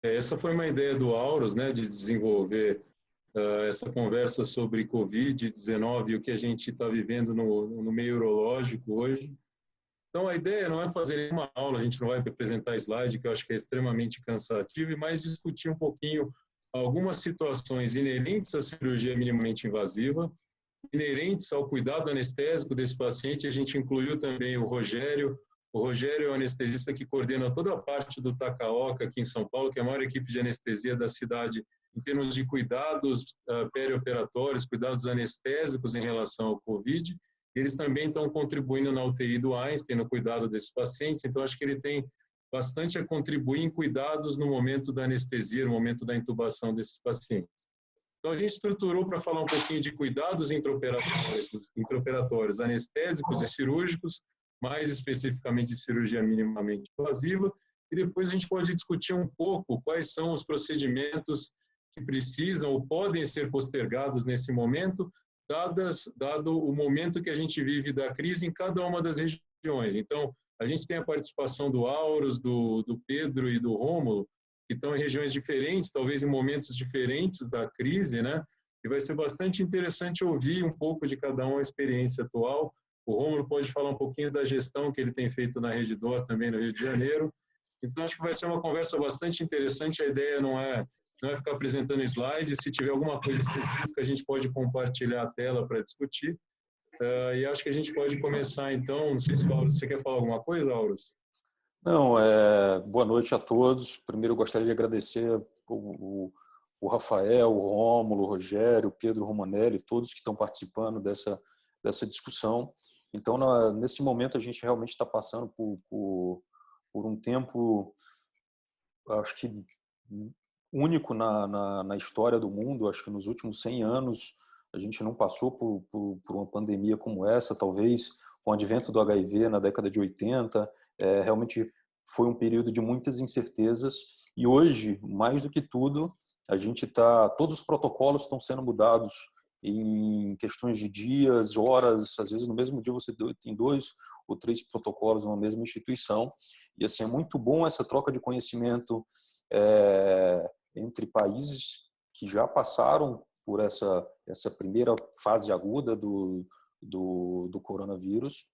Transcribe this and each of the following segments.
Essa foi uma ideia do Auros, né, de desenvolver essa conversa sobre Covid-19 e o que a gente está vivendo no meio urológico hoje. Então, a ideia não é fazer uma aula, a gente não vai apresentar slide, que eu acho que é extremamente cansativo, e mais discutir um pouquinho algumas situações inerentes à cirurgia minimamente invasiva, inerentes ao cuidado anestésico desse paciente. A gente incluiu também o Rogério. O Rogério é o anestesista que coordena toda a parte do Takaoka aqui em São Paulo, que é a maior equipe de anestesia da cidade em termos de cuidados perioperatórios, cuidados anestésicos em relação ao Covid. Eles também estão contribuindo na UTI do Einstein, no cuidado desses pacientes, então acho que ele tem bastante a contribuir em cuidados no momento da anestesia, no momento da intubação desses pacientes. Então, a gente estruturou para falar um pouquinho de cuidados intraoperatórios, anestésicos e cirúrgicos, mais especificamente de cirurgia minimamente invasiva, e depois a gente pode discutir um pouco quais são os procedimentos que precisam ou podem ser postergados nesse momento, dado o momento que a gente vive da crise em cada uma das regiões. Então, a gente tem a participação do Auros, do Pedro e do Rômulo, que estão em regiões diferentes, talvez em momentos diferentes da crise, né? E vai ser bastante interessante ouvir um pouco de cada um a experiência atual. O Rômulo pode falar um pouquinho da gestão que ele tem feito na Redditor também no Rio de Janeiro. Então, acho que vai ser uma conversa bastante interessante. A ideia não é ficar apresentando slides. Se tiver alguma coisa específica, a gente pode compartilhar a tela para discutir. E acho que a gente pode começar, então. Não sei se você quer falar alguma coisa, Auros? Não, boa noite a todos. Primeiro, eu gostaria de agradecer o Rafael, o Rômulo, o Rogério, o Pedro Romanelli, todos que estão participando dessa discussão. Então, nesse momento, a gente realmente está passando por um tempo, acho que único na história do mundo. Acho que nos últimos 100 anos a gente não passou por uma pandemia como essa, talvez com o advento do HIV na década de 80. Realmente foi um período de muitas incertezas, e hoje, mais do que tudo, todos os protocolos estão sendo mudados em questões de dias, horas. Às vezes no mesmo dia você tem 2 ou 3 protocolos numa mesma instituição, e assim é muito bom essa troca de conhecimento entre países que já passaram por essa primeira fase aguda do coronavírus.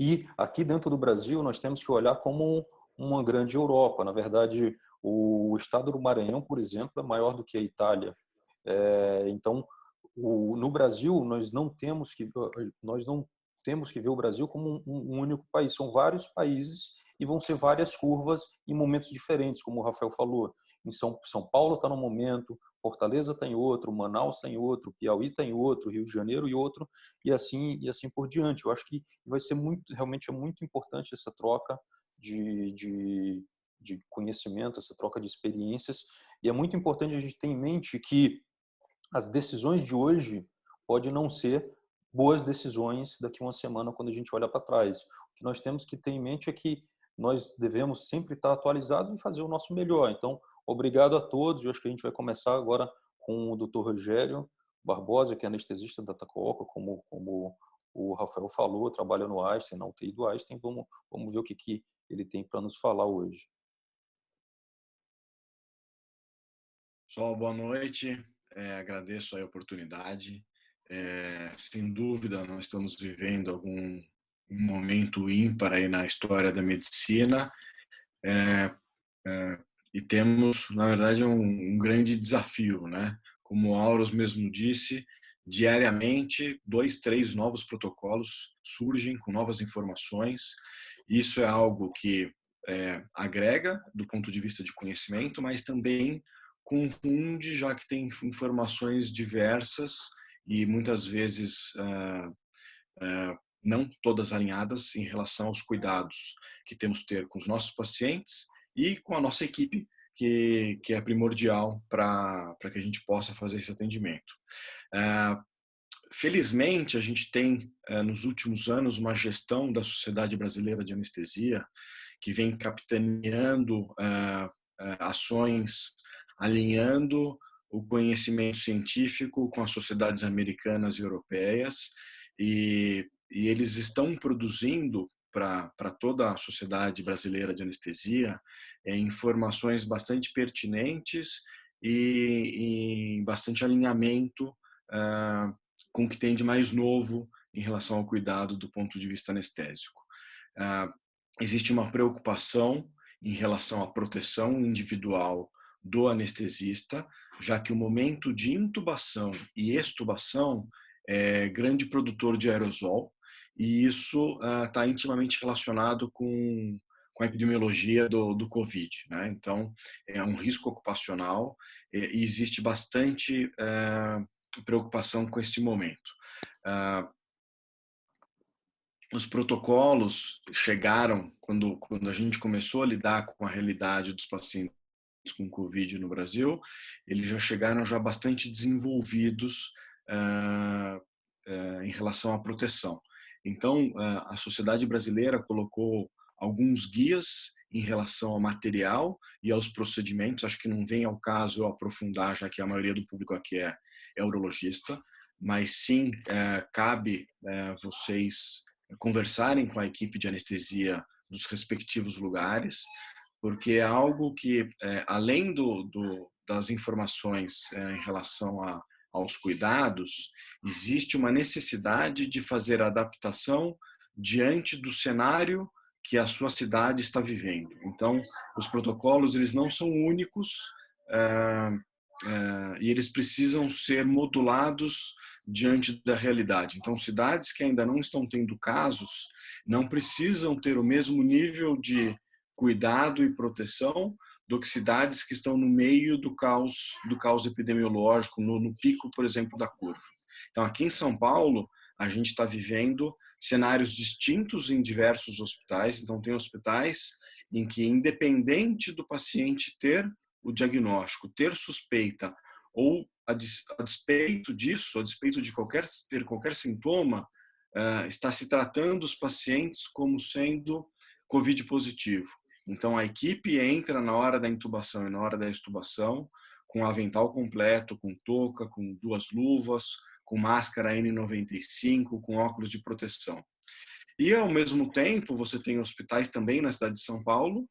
E aqui dentro do Brasil nós temos que olhar como uma grande Europa. Na verdade, o estado do Maranhão, por exemplo, é maior do que a Itália. Então, no Brasil, nós não temos que ver o Brasil como um único país. São vários países e vão ser várias curvas em momentos diferentes, como o Rafael falou. Em São Paulo está num momento, Fortaleza está em outro, Manaus está em outro, Piauí está em outro, Rio de Janeiro e outro, e assim por diante. Eu acho que vai ser realmente é muito importante essa troca de conhecimento, essa troca de experiências, e é muito importante a gente ter em mente que as decisões de hoje podem não ser boas decisões daqui a uma semana, quando a gente olha para trás. O que nós temos que ter em mente é que nós devemos sempre estar atualizados e fazer o nosso melhor. Então, obrigado a todos. Eu acho que a gente vai começar agora com o Dr. Rogério Barbosa, que é anestesista da Takaoka, como o Rafael falou, trabalha no Einstein, na UTI do Einstein. Vamos ver o que ele tem para nos falar hoje. Pessoal, boa noite. Agradeço a oportunidade. Sem dúvida, nós estamos vivendo um momento ímpar aí na história da medicina, e temos, na verdade, um grande desafio, né? Como o Auros mesmo disse, diariamente 2, 3 novos protocolos surgem com novas informações. Isso é algo que agrega do ponto de vista de conhecimento, mas também confunde, já que tem informações diversas e muitas vezes não todas alinhadas em relação aos cuidados que temos que ter com os nossos pacientes e com a nossa equipe, que é primordial para que a gente possa fazer esse atendimento. Felizmente, a gente tem, nos últimos anos, uma gestão da Sociedade Brasileira de Anestesia que vem capitaneando ações, alinhando o conhecimento científico com as sociedades americanas e europeias, e eles estão produzindo para toda a sociedade brasileira de anestesia informações bastante pertinentes e em bastante alinhamento com o que tem de mais novo em relação ao cuidado do ponto de vista anestésico. Existe uma preocupação em relação à proteção individual do anestesista, já que o momento de intubação e extubação é grande produtor de aerosol, e isso está intimamente relacionado com a epidemiologia do Covid, né? Então, é um risco ocupacional e existe bastante preocupação com este momento. Os protocolos chegaram quando a gente começou a lidar com a realidade dos pacientes com Covid no Brasil, eles já chegaram já bastante desenvolvidos em relação à proteção. Então, a sociedade brasileira colocou alguns guias em relação ao material e aos procedimentos. Acho que não vem ao caso eu aprofundar, já que a maioria do público aqui é urologista, mas sim cabe vocês conversarem com a equipe de anestesia dos respectivos lugares, porque é algo que, além das informações em relação aos cuidados, existe uma necessidade de fazer adaptação diante do cenário que a sua cidade está vivendo. Então, os protocolos eles não são únicos e eles precisam ser modulados diante da realidade. Então, cidades que ainda não estão tendo casos não precisam ter o mesmo nível de cuidado e proteção do que cidades que estão no meio do caos epidemiológico, no pico, por exemplo, da curva. Então, aqui em São Paulo, a gente está vivendo cenários distintos em diversos hospitais. Então, tem hospitais em que, independente do paciente ter o diagnóstico, ter suspeita, ou a despeito disso, a despeito de ter qualquer sintoma, está se tratando os pacientes como sendo Covid positivo. Então, a equipe entra na hora da intubação e na hora da extubação com avental completo, com touca, com 2 luvas, com máscara N95, com óculos de proteção. E, ao mesmo tempo, você tem hospitais também na cidade de São Paulo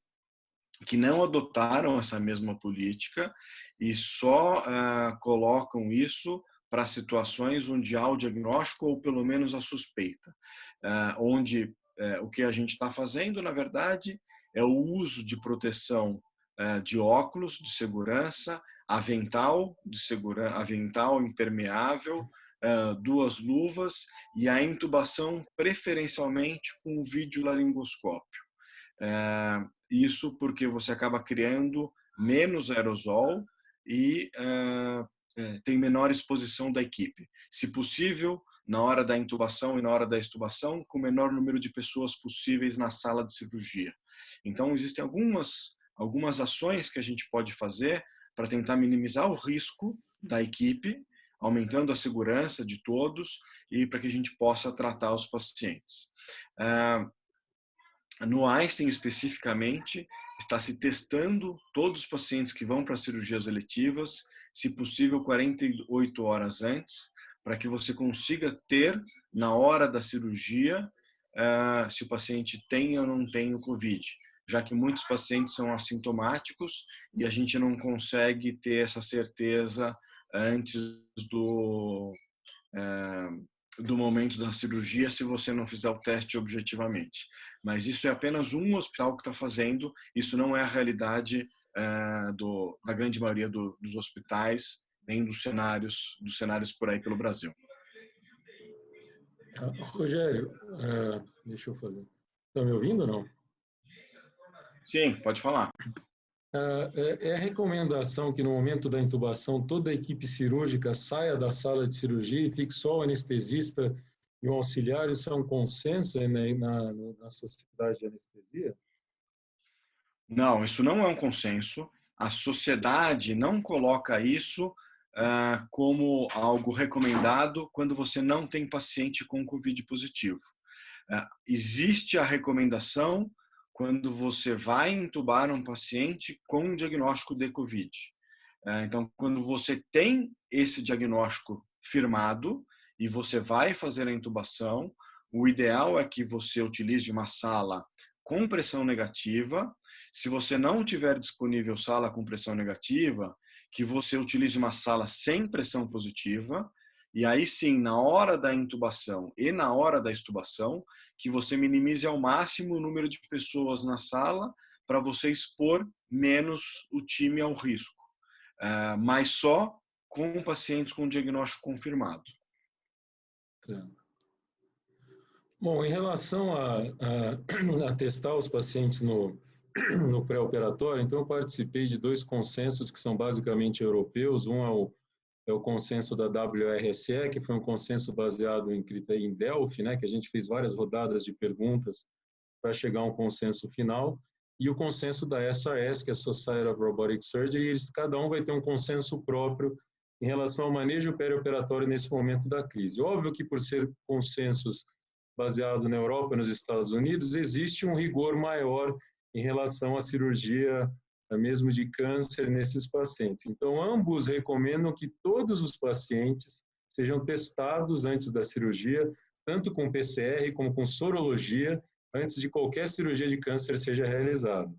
que não adotaram essa mesma política e só colocam isso para situações onde há o diagnóstico ou pelo menos a suspeita, onde o que a gente está fazendo, na verdade, é o uso de proteção de óculos de segurança, avental impermeável, 2 luvas e a intubação preferencialmente com o videolaringoscópio. Isso porque você acaba criando menos aerosol e tem menor exposição da equipe. Se possível, na hora da intubação e na hora da extubação, com o menor número de pessoas possíveis na sala de cirurgia. Então, existem algumas ações que a gente pode fazer para tentar minimizar o risco da equipe, aumentando a segurança de todos e para que a gente possa tratar os pacientes. No Einstein, especificamente, está se testando todos os pacientes que vão para cirurgias eletivas, se possível 48 horas antes, para que você consiga ter, na hora da cirurgia, se o paciente tem ou não tem o Covid, já que muitos pacientes são assintomáticos e a gente não consegue ter essa certeza antes do momento da cirurgia se você não fizer o teste objetivamente. Mas isso é apenas um hospital que está fazendo, isso não é a realidade da grande maioria dos hospitais, nem dos cenários por aí pelo Brasil. Rogério, deixa eu fazer. Estão me ouvindo ou não? Sim, pode falar. É a recomendação que no momento da intubação toda a equipe cirúrgica saia da sala de cirurgia e fique só o anestesista e o auxiliar. Isso é um consenso na sociedade de anestesia? Não, isso não é um consenso. A sociedade não coloca isso como algo recomendado quando você não tem paciente com Covid positivo. Existe a recomendação quando você vai intubar um paciente com um diagnóstico de Covid. Então, quando você tem esse diagnóstico firmado e você vai fazer a intubação, o ideal é que você utilize uma sala com pressão negativa. Se você não tiver disponível sala com pressão negativa, que você utilize uma sala sem pressão positiva. E aí sim, na hora da intubação e na hora da extubação, que você minimize ao máximo o número de pessoas na sala para você expor menos o time ao risco. Mas só com pacientes com diagnóstico confirmado. Tá. Bom, em relação a testar os pacientes no pré-operatório, então eu participei de 2 consensos que são basicamente europeus. Um é o consenso da WRSE, que foi um consenso baseado em Delphi, né, que a gente fez várias rodadas de perguntas para chegar a um consenso final, e o consenso da SRS, que é a Society of Robotic Surgery, e cada um vai ter um consenso próprio em relação ao manejo perioperatório nesse momento da crise. Óbvio que por ser consensos baseados na Europa e nos Estados Unidos, existe um rigor maior em relação à cirurgia mesmo de câncer nesses pacientes. Então, ambos recomendam que todos os pacientes sejam testados antes da cirurgia, tanto com PCR como com sorologia, antes de qualquer cirurgia de câncer seja realizada.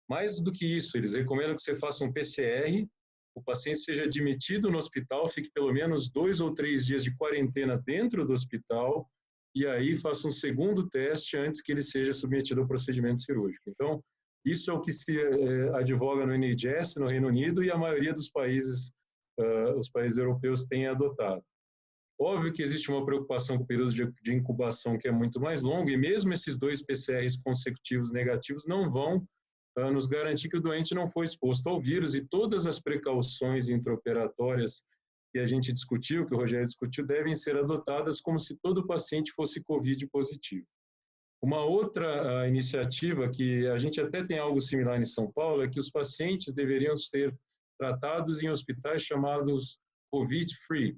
Mais do que isso, eles recomendam que você faça um PCR, o paciente seja admitido no hospital, fique pelo menos 2 ou 3 dias de quarentena dentro do hospital, e aí faça um segundo teste antes que ele seja submetido ao procedimento cirúrgico. Então, isso é o que se advoga no NHS, no Reino Unido, e a maioria dos países, os países europeus, têm adotado. Óbvio que existe uma preocupação com o período de incubação que é muito mais longo, e mesmo esses 2 PCRs consecutivos negativos não vão nos garantir que o doente não foi exposto ao vírus, e todas as precauções intraoperatórias que a gente discutiu, que o Rogério discutiu, devem ser adotadas como se todo paciente fosse COVID positivo. Uma outra iniciativa, que a gente até tem algo similar em São Paulo, é que os pacientes deveriam ser tratados em hospitais chamados COVID-free.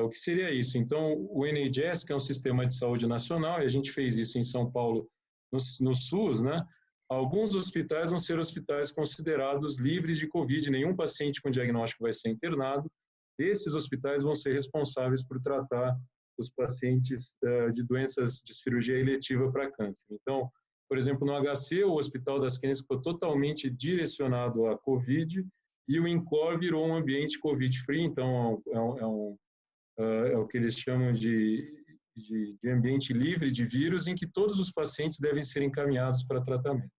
O que seria isso? Então, o NHS, que é um sistema de saúde nacional, e a gente fez isso em São Paulo, no SUS, né? Alguns hospitais vão ser hospitais considerados livres de COVID, nenhum paciente com diagnóstico vai ser internado. Esses hospitais vão ser responsáveis por tratar os pacientes de doenças de cirurgia eletiva para câncer. Então, por exemplo, no HC, o Hospital das Clínicas ficou totalmente direcionado à COVID, e o INCOR virou um ambiente COVID-free, então é o que eles chamam de ambiente livre de vírus, em que todos os pacientes devem ser encaminhados para tratamento.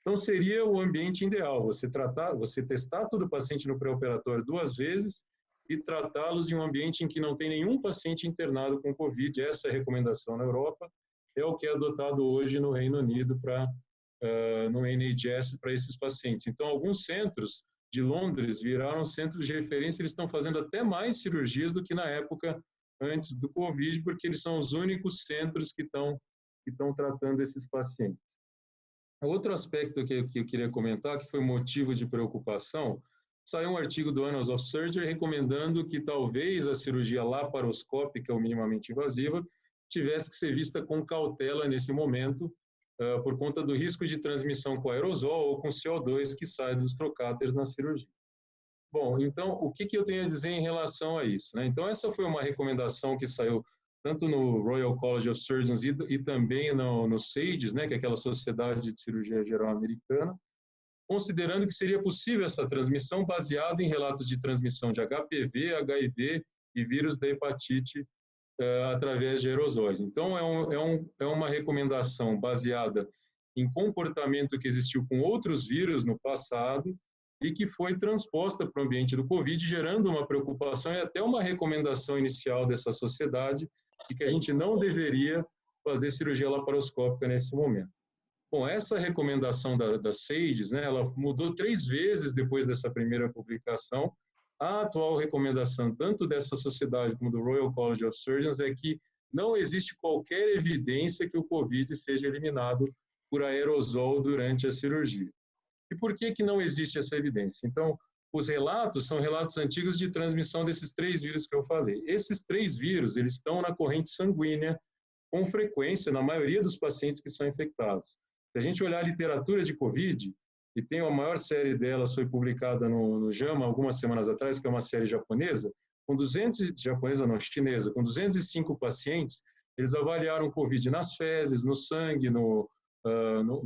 Então, seria o ambiente ideal, você testar todo o paciente no pré-operatório 2 vezes e tratá-los em um ambiente em que não tem nenhum paciente internado com COVID. Essa é a recomendação na Europa, é o que é adotado hoje no Reino Unido no NHS para esses pacientes. Então, alguns centros de Londres viraram centros de referência, eles estão fazendo até mais cirurgias do que na época antes do COVID, porque eles são os únicos centros que estão tratando esses pacientes. Outro aspecto que eu queria comentar, que foi motivo de preocupação, saiu um artigo do Annals of Surgery recomendando que talvez a cirurgia laparoscópica ou minimamente invasiva tivesse que ser vista com cautela nesse momento, por conta do risco de transmissão com aerosol ou com CO2 que sai dos trocáteres na cirurgia. Bom, então, o que eu tenho a dizer em relação a isso, né? Então, essa foi uma recomendação que saiu tanto no Royal College of Surgeons e também no SAGES, né, que é aquela Sociedade de Cirurgia Geral Americana, considerando que seria possível essa transmissão baseada em relatos de transmissão de HPV, HIV e vírus da hepatite através de aerosóis. Então, é uma recomendação baseada em comportamento que existiu com outros vírus no passado e que foi transposta para o ambiente do COVID, gerando uma preocupação e até uma recomendação inicial dessa sociedade de que a gente não deveria fazer cirurgia laparoscópica nesse momento. Bom, essa recomendação da SAGES, né, ela mudou 3 vezes depois dessa primeira publicação. A atual recomendação, tanto dessa sociedade como do Royal College of Surgeons, é que não existe qualquer evidência que o COVID seja eliminado por aerosol durante a cirurgia. E por que não existe essa evidência? Então, os relatos são relatos antigos de transmissão desses 3 vírus que eu falei. Esses 3 vírus, eles estão na corrente sanguínea com frequência na maioria dos pacientes que são infectados. Se a gente olhar a literatura de COVID, e tem a maior série delas, foi publicada no JAMA algumas semanas atrás, que é uma série japonesa, japonesa não, chinesa, com 205 pacientes, eles avaliaram o COVID nas fezes, no sangue, no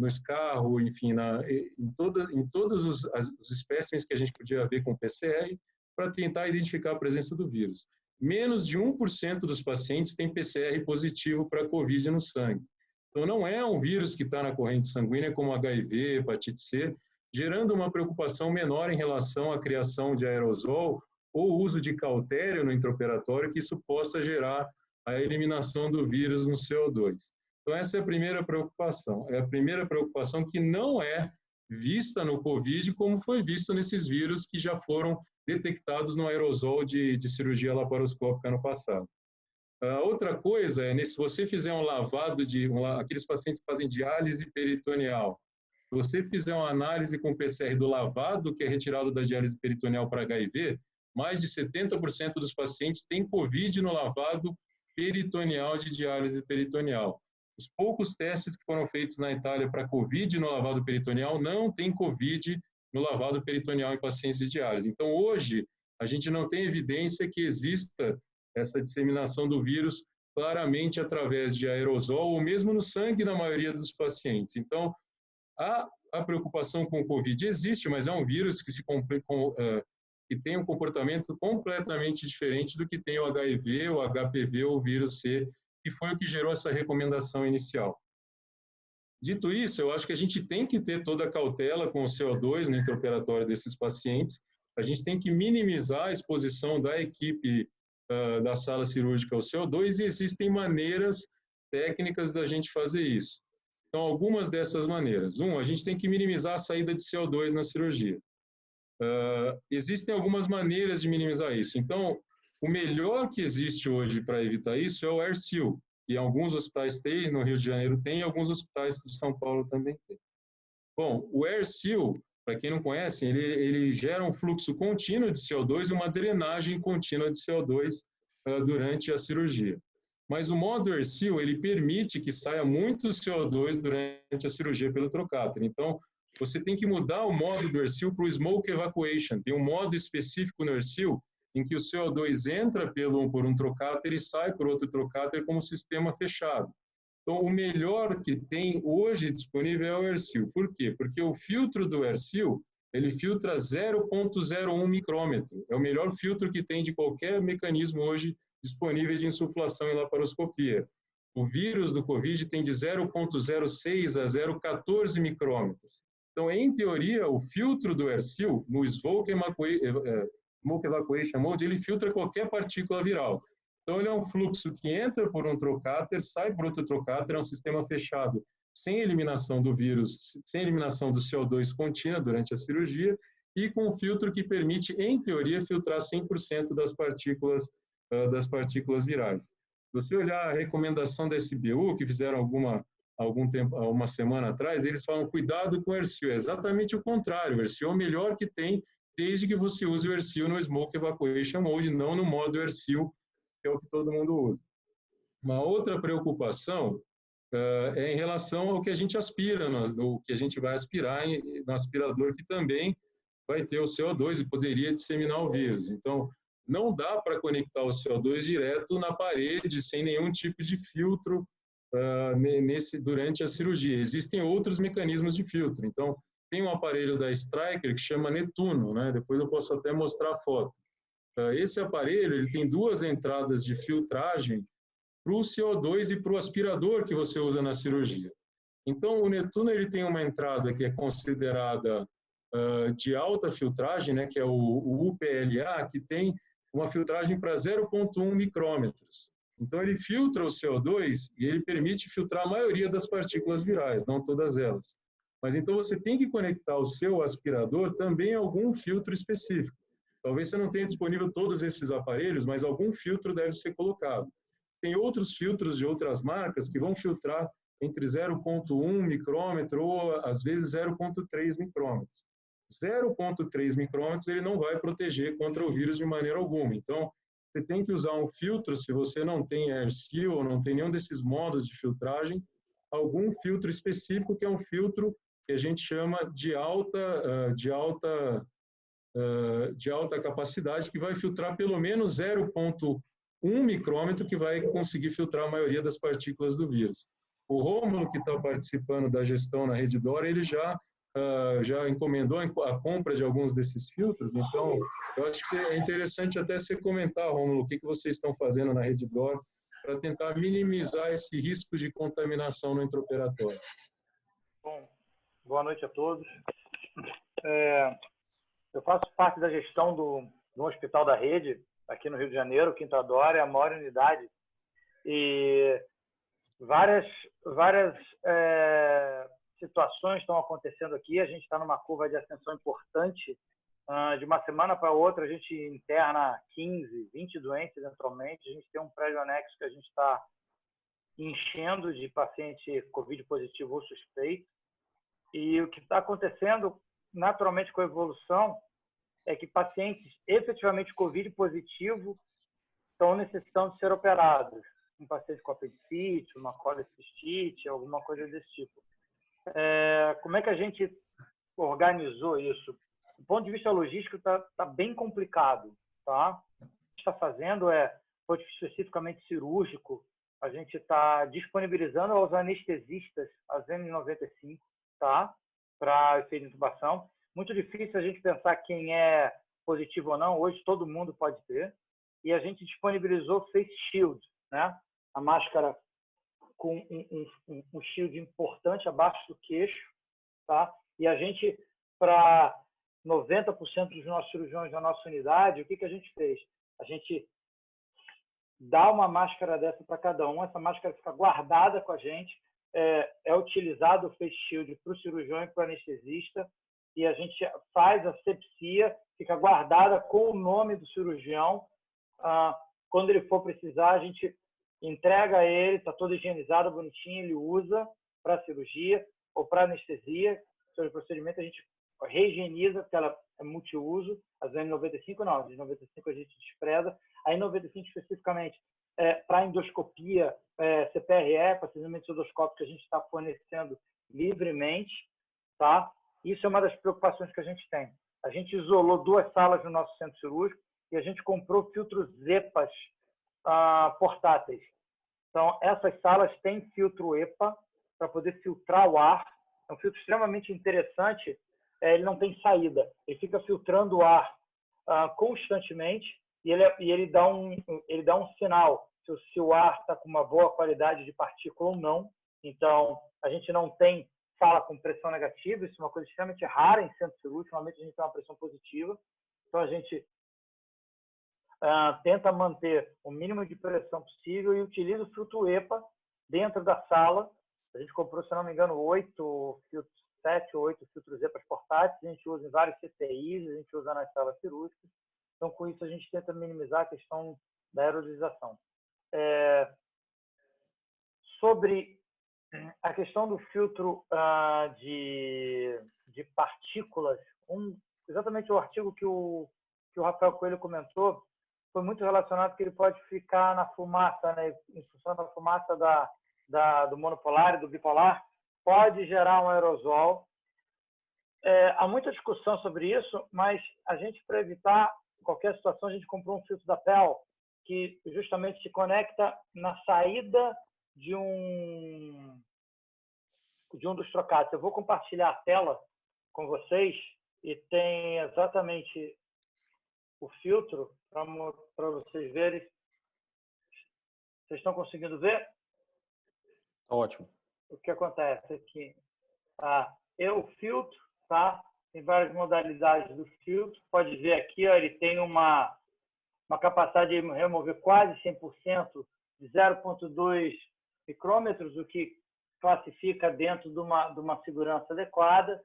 escarro, enfim, em todos os espécimes que a gente podia ver com PCR, para tentar identificar a presença do vírus. Menos de 1% dos pacientes têm PCR positivo para COVID no sangue. Então, não é um vírus que está na corrente sanguínea como HIV, hepatite C, gerando uma preocupação menor em relação à criação de aerosol ou uso de cautério no intraoperatório, que isso possa gerar a eliminação do vírus no CO2. Então, essa é a primeira preocupação. É a primeira preocupação que não é vista no COVID como foi vista nesses vírus que já foram detectados no aerosol de cirurgia laparoscópica no passado. Outra coisa é, se você fizer um lavado aqueles pacientes que fazem diálise peritoneal, se você fizer uma análise com PCR do lavado que é retirado da diálise peritoneal para HIV, mais de 70% dos pacientes têm COVID no lavado peritoneal de diálise peritoneal. Os poucos testes que foram feitos na Itália para COVID no lavado peritoneal não tem COVID no lavado peritoneal em pacientes de diálise. Então, hoje, a gente não tem evidência que exista essa disseminação do vírus claramente através de aerosol ou mesmo no sangue na maioria dos pacientes. Então, a preocupação com o COVID existe, mas é um vírus que tem um comportamento completamente diferente do que tem o HIV, o HPV ou o vírus C, que foi o que gerou essa recomendação inicial. Dito isso, eu acho que a gente tem que ter toda a cautela com o CO2 no intraoperatório desses pacientes, a gente tem que minimizar a exposição da equipe da sala cirúrgica ao CO2 e existem maneiras técnicas da gente fazer isso. Então, algumas dessas maneiras. A gente tem que minimizar a saída de CO2 na cirurgia. Existem algumas maneiras de minimizar isso. Então, o melhor que existe hoje para evitar isso é o AirSeal, que alguns hospitais têm, no Rio de Janeiro tem, e alguns hospitais de São Paulo também têm. Bom, o AirSeal, para quem não conhece, ele gera um fluxo contínuo de CO2 e uma drenagem contínua de CO2 durante a cirurgia. Mas o modo AirSeal, ele permite que saia muito CO2 durante a cirurgia pelo trocáter. Então, você tem que mudar o modo do AirSeal para o Smoke Evacuation. Tem um modo específico no AirSeal em que o CO2 entra por um trocáter e sai por outro trocáter como sistema fechado. Então, o melhor que tem hoje disponível é o AirSeal. Por quê? Porque o filtro do AirSeal, ele filtra 0,01 micrômetro. É o melhor filtro que tem de qualquer mecanismo hoje disponível de insuflação e laparoscopia. O vírus do COVID tem de 0,06 a 0,14 micrômetros. Então, em teoria, o filtro do AirSeal, no Smoke Evacuation Mode, ele filtra qualquer partícula viral. Então, ele é um fluxo que entra por um trocáter, sai por outro trocáter, é um sistema fechado, sem eliminação do vírus, sem eliminação do CO2 contínua durante a cirurgia, e com um filtro que permite, em teoria, filtrar 100% das partículas virais. Se você olhar a recomendação da SBU, que fizeram uma semana atrás, eles falam, cuidado com o AirSeal. É exatamente o contrário, o AirSeal é o melhor que tem, desde que você use o AirSeal no Smoke Evacuation Mode, não no modo AirSeal, que é o que todo mundo usa. Uma outra preocupação é em relação ao que a gente aspira, o que a gente vai aspirar no aspirador, que também vai ter o CO2 e poderia disseminar o vírus. Então, não dá para conectar o CO2 direto na parede, sem nenhum tipo de filtro durante a cirurgia. Existem outros mecanismos de filtro. Então, tem um aparelho da Stryker que chama Netuno, né? Depois eu posso até mostrar a foto. Esse aparelho ele tem duas entradas de filtragem para o CO2 e para o aspirador que você usa na cirurgia. Então, o Netuno ele tem uma entrada que é considerada de alta filtragem, né, que é o UPLA, que tem uma filtragem para 0,1 micrômetros. Então, ele filtra o CO2 e ele permite filtrar a maioria das partículas virais, não todas elas. Mas, então, você tem que conectar o seu aspirador também a algum filtro específico. Talvez você não tenha disponível todos esses aparelhos, mas algum filtro deve ser colocado. Tem outros filtros de outras marcas que vão filtrar entre 0,1 micrômetro ou, às vezes, 0,3 micrômetros. 0,3 micrômetros ele não vai proteger contra o vírus de maneira alguma. Então, você tem que usar um filtro, se você não tem AirSeal ou não tem nenhum desses modos de filtragem, algum filtro específico que é um filtro que a gente chama de alta capacidade, que vai filtrar pelo menos um micrômetro que vai conseguir filtrar a maioria das partículas do vírus. O Rômulo, que está participando da gestão na Redditor, ele já encomendou a compra de alguns desses filtros, então eu acho que é interessante até você comentar, Rômulo, o que vocês estão fazendo na Redditor para tentar minimizar esse risco de contaminação no intraoperatório. Bom, boa noite a todos. Eu faço parte da gestão do Hospital da Rede, aqui no Rio de Janeiro. Quinta D'Ora é a maior unidade. E várias situações estão acontecendo aqui. A gente está numa curva de ascensão importante. De uma semana para outra, a gente interna 15, 20 doentes eventualmente. A gente tem um prédio anexo que a gente está enchendo de paciente Covid positivo ou suspeito. E o que está acontecendo, naturalmente, com a evolução, é que pacientes efetivamente Covid positivo estão necessitando de ser operados. Um paciente com apendicite, uma colecistite, alguma coisa desse tipo. Como é que a gente organizou isso? Do ponto de vista logístico, está bem complicado. Tá? O que a gente está fazendo especificamente cirúrgico, a gente está disponibilizando aos anestesistas as N95, tá? Para efeito de intubação. Muito difícil a gente pensar quem é positivo ou não. Hoje todo mundo pode ter. E a gente disponibilizou Face Shield, né? A máscara com um shield importante abaixo do queixo, tá? E a gente, para 90% dos nossos cirurgiões da nossa unidade, o que a gente fez? A gente dá uma máscara dessa para cada um. Essa máscara fica guardada com a gente. É utilizado o Face Shield para o cirurgião e para o anestesista, e a gente faz a asepsia, fica guardada com o nome do cirurgião. Quando ele for precisar, a gente entrega a ele, está todo higienizado, bonitinho, ele usa para a cirurgia ou para anestesia. Sobre o procedimento, a gente rehigieniza, porque ela é multiuso. As N95 não, as N95 a gente despreza. A N95 especificamente para endoscopia, CPRE, procedimento endoscópico que a gente está fornecendo livremente, tá? Isso é uma das preocupações que a gente tem. A gente isolou 2 salas no nosso centro cirúrgico e a gente comprou filtros EPAs portáteis. Então, essas salas têm filtro EPA para poder filtrar o ar. É um filtro extremamente interessante. Ele não tem saída. Ele fica filtrando o ar constantemente e ele dá um sinal se o ar está com uma boa qualidade de partícula ou não. Então, a gente não tem sala com pressão negativa. Isso é uma coisa extremamente rara em centro cirúrgico. Normalmente, a gente tem uma pressão positiva. Então, a gente tenta manter o mínimo de pressão possível e utiliza o filtro EPA dentro da sala. A gente comprou, se não me engano, 7 ou 8 filtros EPAs portáteis. A gente usa em vários CTIs, a gente usa nas salas cirúrgicas. Então, com isso, a gente tenta minimizar a questão da aerosolização. Sobre a questão do filtro de partículas, exatamente o artigo que o Rafael Coelho comentou, foi muito relacionado que ele pode ficar na fumaça, né? Em função da fumaça do monopolar e do bipolar, pode gerar um aerosol. Há muita discussão sobre isso, mas a gente, para evitar qualquer situação, a gente comprou um filtro da PEL que justamente se conecta na saída de um dos trocados. Eu vou compartilhar a tela com vocês e tem exatamente o filtro para vocês verem. Vocês estão conseguindo ver? Ótimo. O que acontece aqui? O filtro, tá? Tem várias modalidades do filtro. Pode ver aqui, ó, ele tem uma capacidade de remover quase 100% de 0,2 micrômetros, o que classifica dentro de uma segurança adequada.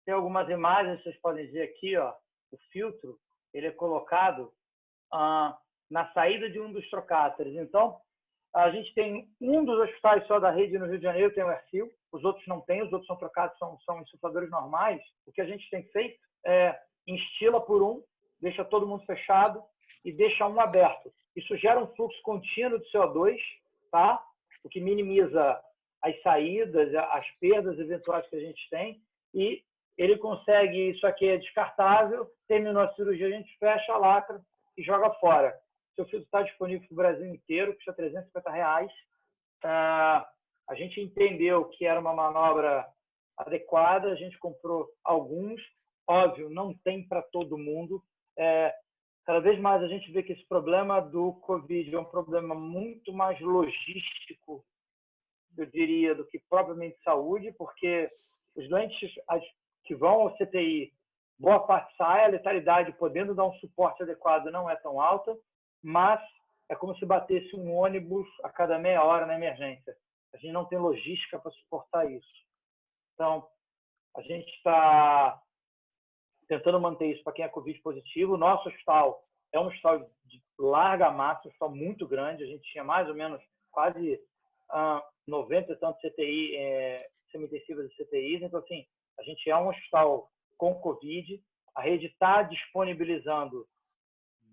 Tem algumas imagens, vocês podem ver aqui, ó, o filtro, ele é colocado na saída de um dos trocáteres. Então, a gente tem um dos hospitais só da rede no Rio de Janeiro, tem o Ercil, os outros não têm, os outros são trocados, são insufladores normais. O que a gente tem feito é instila por um, deixa todo mundo fechado e deixa um aberto. Isso gera um fluxo contínuo de CO2, tá? O que minimiza as saídas, as perdas eventuais que a gente tem, e ele consegue, isso aqui é descartável, terminou a cirurgia, a gente fecha a lacra e joga fora. seu filtro está disponível para o Brasil inteiro, custa R$350. A gente entendeu que era uma manobra adequada, a gente comprou alguns. Óbvio, não tem para todo mundo. Cada vez mais a gente vê que esse problema do Covid é um problema muito mais logístico, eu diria, do que propriamente saúde, porque os doentes que vão ao CTI, boa parte sai, a letalidade, podendo dar um suporte adequado, não é tão alta, mas é como se batesse um ônibus a cada meia hora na emergência. A gente não tem logística para suportar isso. Então, a gente está tentando manter isso para quem é Covid positivo. O nosso hospital é um hospital de larga massa, um hospital muito grande. A gente tinha mais ou menos quase 90 e tantos CTI, semi-intensivas e CTIs. Então, assim, a gente é um hospital com Covid. A rede está disponibilizando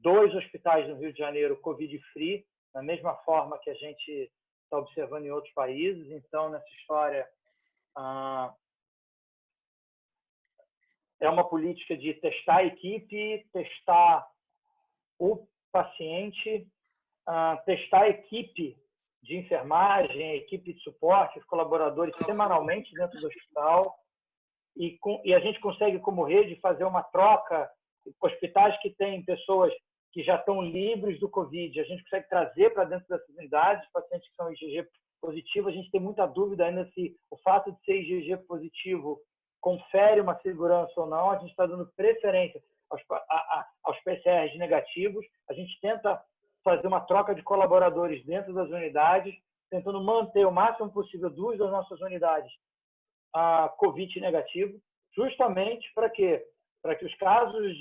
2 hospitais no Rio de Janeiro Covid-free, da mesma forma que a gente está observando em outros países. Então, nessa história, é uma política de testar a equipe, testar o paciente, testar a equipe de enfermagem, a equipe de suporte, os colaboradores semanalmente dentro do hospital. E a gente consegue, como rede, fazer uma troca com hospitais que têm pessoas que já estão livres do Covid. A gente consegue trazer para dentro dessas unidades pacientes que são IgG positivos. A gente tem muita dúvida ainda se o fato de ser IgG positivo confere uma segurança ou não. A gente está dando preferência aos PCRs negativos. A gente tenta fazer uma troca de colaboradores dentro das unidades, tentando manter o máximo possível 2 das nossas unidades Covid negativo, justamente para quê? Para que os casos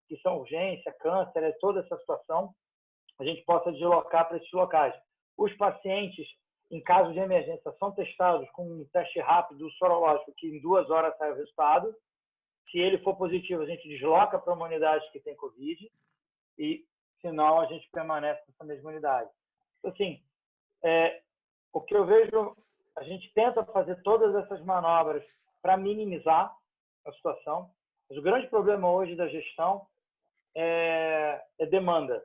que são urgência, câncer, toda essa situação, a gente possa deslocar para esses locais. Os pacientes, em caso de emergência, são testados com um teste rápido sorológico, que em 2 horas sai o resultado. Se ele for positivo, a gente desloca para uma unidade que tem Covid e, se não, a gente permanece nessa mesma unidade. Então, assim, o que eu vejo, a gente tenta fazer todas essas manobras para minimizar a situação, mas o grande problema hoje da gestão é demanda.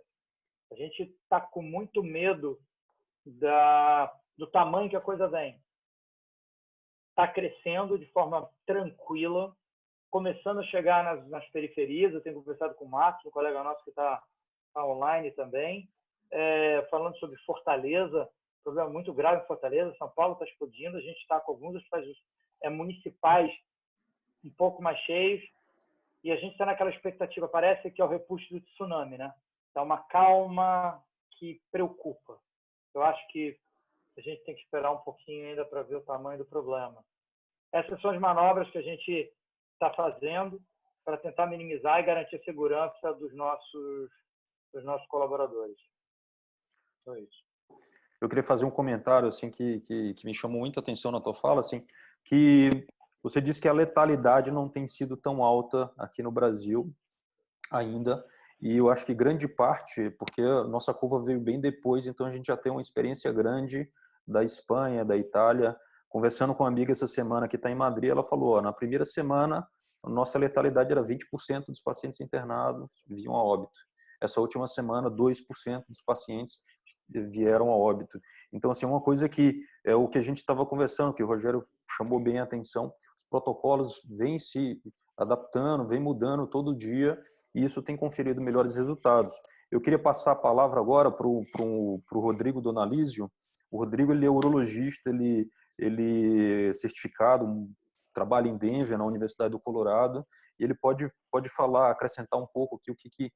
A gente está com muito medo do tamanho que a coisa vem. Está crescendo de forma tranquila, começando a chegar nas periferias. Eu tenho conversado com o Marcos, um colega nosso que está online também, falando sobre Fortaleza, problema muito grave em Fortaleza. São Paulo está explodindo, a gente está com alguns hospitais municipais um pouco mais cheios, e a gente está naquela expectativa, parece que é o repuxo do tsunami, né? É uma calma que preocupa. Eu acho que a gente tem que esperar um pouquinho ainda para ver o tamanho do problema. Essas são as manobras que a gente está fazendo para tentar minimizar e garantir a segurança dos nossos colaboradores. Então, é isso. Eu queria fazer um comentário assim que me chamou muita atenção na tua fala, assim, que você disse que a letalidade não tem sido tão alta aqui no Brasil ainda, e eu acho que grande parte, porque a nossa curva veio bem depois, então a gente já tem uma experiência grande da Espanha, da Itália. Conversando com uma amiga essa semana que está em Madrid, ela falou, na primeira semana a nossa letalidade era 20% dos pacientes internados vinham a óbito. Essa última semana, 2% dos pacientes vieram a óbito. Então, assim, uma coisa que é o que a gente estava conversando, que o Rogério chamou bem a atenção, os protocolos vêm se adaptando, vêm mudando todo dia, e isso tem conferido melhores resultados. Eu queria passar a palavra agora para o Rodrigo Donalizio. O Rodrigo, ele é urologista, ele é certificado, trabalha em Denver, na Universidade do Colorado, e ele pode falar, acrescentar um pouco aqui o que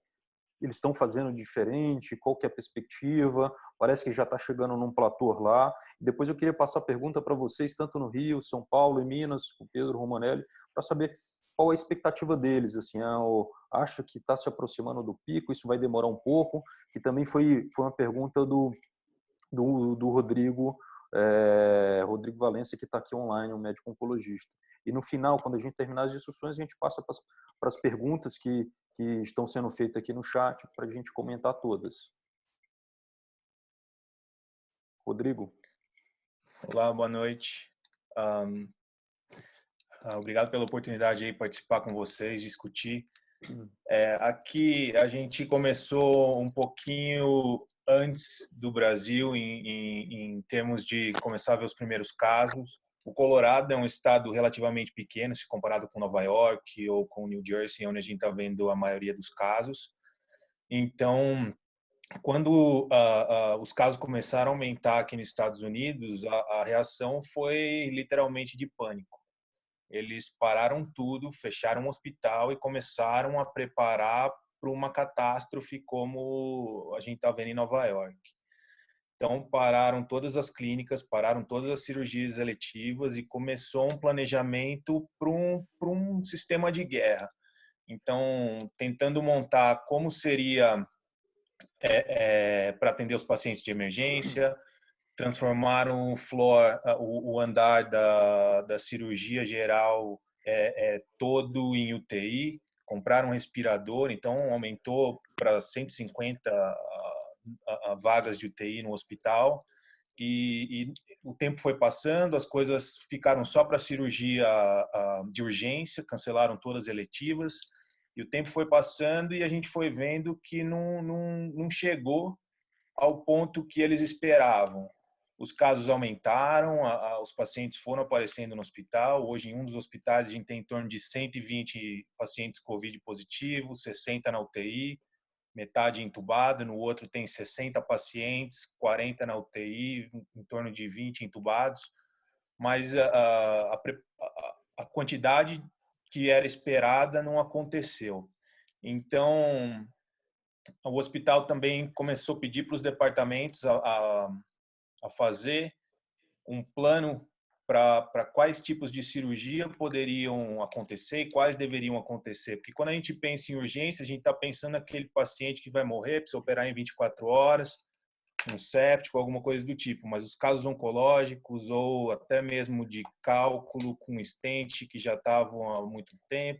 eles estão fazendo diferente, qual que é a perspectiva, parece que já está chegando num platô lá. Depois eu queria passar a pergunta para vocês, tanto no Rio, São Paulo e Minas, com o Pedro Romanelli, para saber qual a expectativa deles. Assim, acho que está se aproximando do pico, isso vai demorar um pouco, que também foi uma pergunta do Rodrigo Valença, que está aqui online, um médico oncologista. E no final, quando a gente terminar as discussões, a gente passa para as perguntas que estão sendo feitas aqui no chat, para a gente comentar todas. Rodrigo. Olá, boa noite. Obrigado pela oportunidade de participar com vocês, discutir Aqui a gente começou um pouquinho antes do Brasil em termos de começar a ver os primeiros casos. O Colorado é um estado relativamente pequeno se comparado com Nova York ou com New Jersey, onde a gente está vendo a maioria dos casos. Então, quando os casos começaram a aumentar aqui nos Estados Unidos, a reação foi literalmente de pânico. Eles pararam tudo, fecharam o hospital e começaram a preparar para uma catástrofe como a gente está vendo em Nova York. Então, pararam todas as clínicas, pararam todas as cirurgias eletivas e começou um planejamento para um sistema de guerra. Então, tentando montar como seria para atender os pacientes de emergência, transformaram o andar da cirurgia geral todo em UTI, compraram um respirador, então aumentou para 150 vagas de UTI no hospital. E o tempo foi passando, as coisas ficaram só para cirurgia de urgência, cancelaram todas as eletivas, e o tempo foi passando e a gente foi vendo que não chegou ao ponto que eles esperavam. Os casos aumentaram, os pacientes foram aparecendo no hospital. Hoje, em um dos hospitais, a gente tem em torno de 120 pacientes COVID positivos, 60 na UTI, metade entubada. No outro, tem 60 pacientes, 40 na UTI, em torno de 20 entubados. Mas a quantidade que era esperada não aconteceu. Então, o hospital também começou a pedir para os departamentos a fazer um plano para quais tipos de cirurgia poderiam acontecer e quais deveriam acontecer. Porque quando a gente pensa em urgência, a gente está pensando naquele paciente que vai morrer, precisa operar em 24 horas, um séptico, alguma coisa do tipo. Mas os casos oncológicos ou até mesmo de cálculo com stent que já estavam há muito tempo,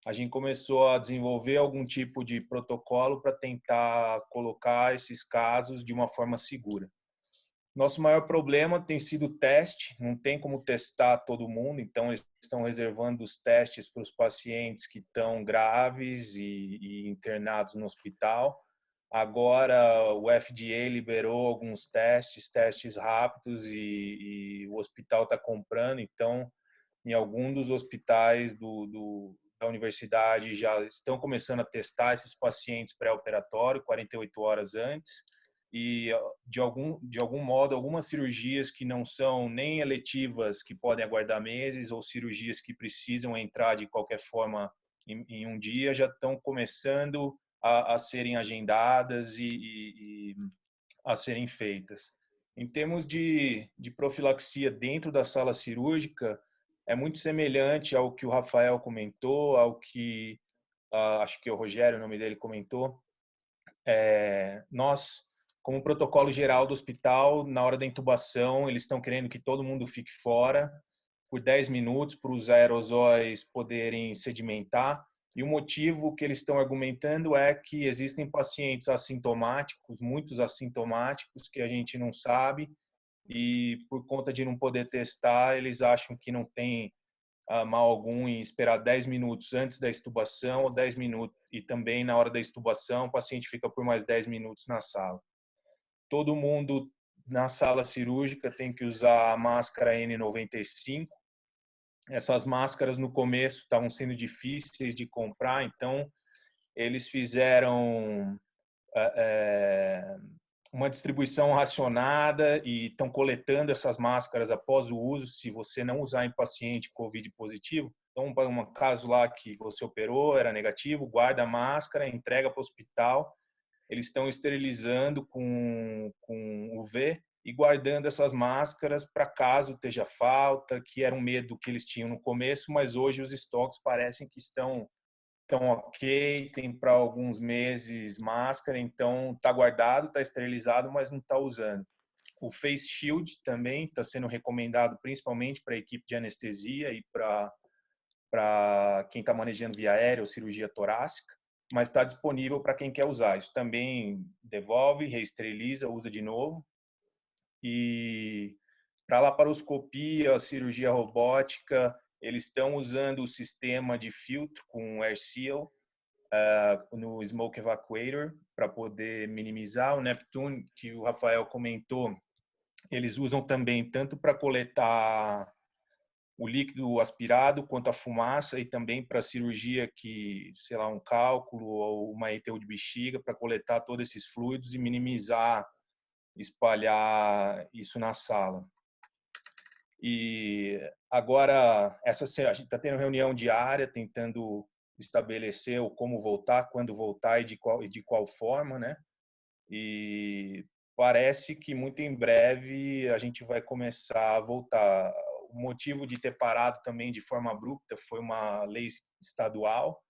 a gente começou a desenvolver algum tipo de protocolo para tentar colocar esses casos de uma forma segura. Nosso maior problema tem sido o teste, não tem como testar todo mundo, então eles estão reservando os testes para os pacientes que estão graves e internados no hospital. Agora o FDA liberou alguns testes rápidos e o hospital está comprando, então em algum dos hospitais da universidade já estão começando a testar esses pacientes pré-operatório, 48 horas antes, e de algum modo, algumas cirurgias que não são nem eletivas, que podem aguardar meses, ou cirurgias que precisam entrar de qualquer forma em um dia, já estão começando a serem agendadas e a serem feitas. Em termos de profilaxia dentro da sala cirúrgica, é muito semelhante ao que o Rafael comentou, ao que acho que o Rogério, o nome dele, comentou. Nós, como protocolo geral do hospital, na hora da intubação, eles estão querendo que todo mundo fique fora por 10 minutos para os aerosóis poderem sedimentar. E o motivo que eles estão argumentando é que existem pacientes assintomáticos, muitos assintomáticos, que a gente não sabe, e por conta de não poder testar, eles acham que não tem mal algum em esperar 10 minutos antes da extubação ou 10 minutos, e também na hora da extubação, o paciente fica por mais 10 minutos na sala. Todo mundo na sala cirúrgica tem que usar a máscara N95. Essas máscaras no começo estavam sendo difíceis de comprar, então eles fizeram uma distribuição racionada e estão coletando essas máscaras após o uso, se você não usar em paciente COVID positivo. Então, um caso lá que você operou, era negativo, guarda a máscara, entrega para o hospital. Eles estão esterilizando com UV e guardando essas máscaras para caso esteja falta, que era um medo que eles tinham no começo, mas hoje os estoques parecem que estão ok, tem para alguns meses máscara, então está guardado, está esterilizado, mas não está usando. O Face Shield também está sendo recomendado principalmente para a equipe de anestesia e para quem está manejando via aérea ou cirurgia torácica, mas está disponível para quem quer usar. Isso também devolve, reesteriliza, usa de novo. E para laparoscopia, cirurgia robótica, eles estão usando o sistema de filtro com AirSeal, no Smoke Evacuator para poder minimizar. O Neptune, que o Rafael comentou, eles usam também tanto para coletar o líquido aspirado quanto a fumaça, e também para cirurgia que, sei lá, um cálculo ou uma ETU de bexiga, para coletar todos esses fluidos e minimizar, espalhar isso na sala. E agora, a gente está tendo reunião diária, tentando estabelecer o como voltar, quando voltar e de qual forma, né? E parece que muito em breve a gente vai começar a voltar. O motivo de ter parado também de forma abrupta foi uma lei estadual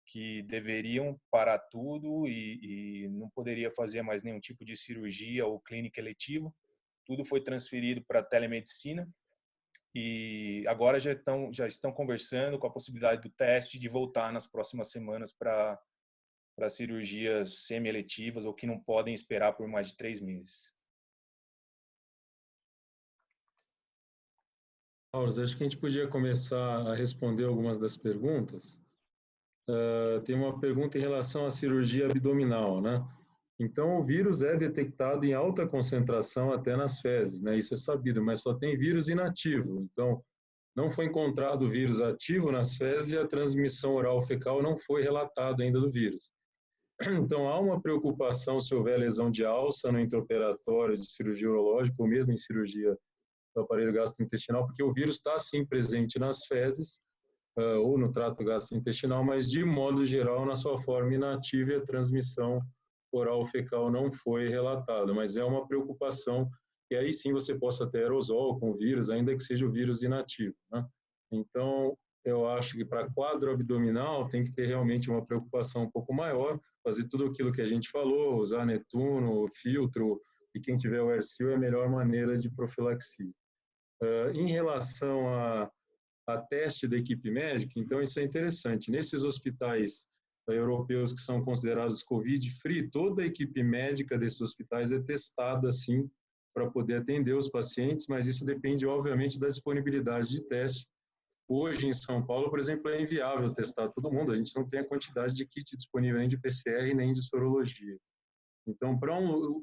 que deveriam parar tudo e não poderia fazer mais nenhum tipo de cirurgia ou clínica eletiva. Tudo foi transferido para a telemedicina e agora já estão conversando com a possibilidade do teste de voltar nas próximas semanas para cirurgias semi-eletivas ou que não podem esperar por mais de 3 meses. Acho que a gente podia começar a responder algumas das perguntas. Tem uma pergunta em relação à cirurgia abdominal, né? Então, o vírus é detectado em alta concentração até nas fezes, né? Isso é sabido, mas só tem vírus inativo. Então, não foi encontrado vírus ativo nas fezes e a transmissão oral fecal não foi relatada ainda do vírus. Então, há uma preocupação se houver lesão de alça no intraoperatório de cirurgia urológica ou mesmo em cirurgia do aparelho gastrointestinal, porque o vírus está, sim, presente nas fezes ou no trato gastrointestinal, mas, de modo geral, na sua forma inativa, e a transmissão oral fecal não foi relatada. Mas é uma preocupação, e aí sim você possa ter aerosol com o vírus, ainda que seja o vírus inativo, né? Então, eu acho que para quadro abdominal tem que ter realmente uma preocupação um pouco maior, fazer tudo aquilo que a gente falou, usar netuno, filtro, e quem tiver o AirSeal é a melhor maneira de profilaxia. Em relação a teste da equipe médica, então isso é interessante. Nesses hospitais europeus que são considerados Covid-free, toda a equipe médica desses hospitais é testada, sim, para poder atender os pacientes, mas isso depende, obviamente, da disponibilidade de teste. Hoje, em São Paulo, por exemplo, é inviável testar todo mundo. A gente não tem a quantidade de kit disponível nem de PCR nem de sorologia. Então, para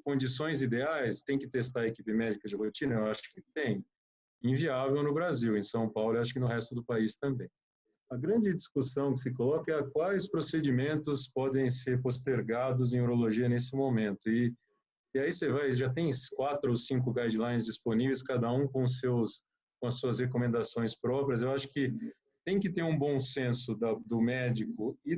condições ideais, tem que testar a equipe médica de rotina? Eu acho que tem. Inviável no Brasil, em São Paulo e acho que no resto do país também. A grande discussão que se coloca é quais procedimentos podem ser postergados em urologia nesse momento. E aí você vai, já tem 4 ou 5 guidelines disponíveis, cada um com as suas recomendações próprias. Eu acho que tem que ter um bom senso do médico e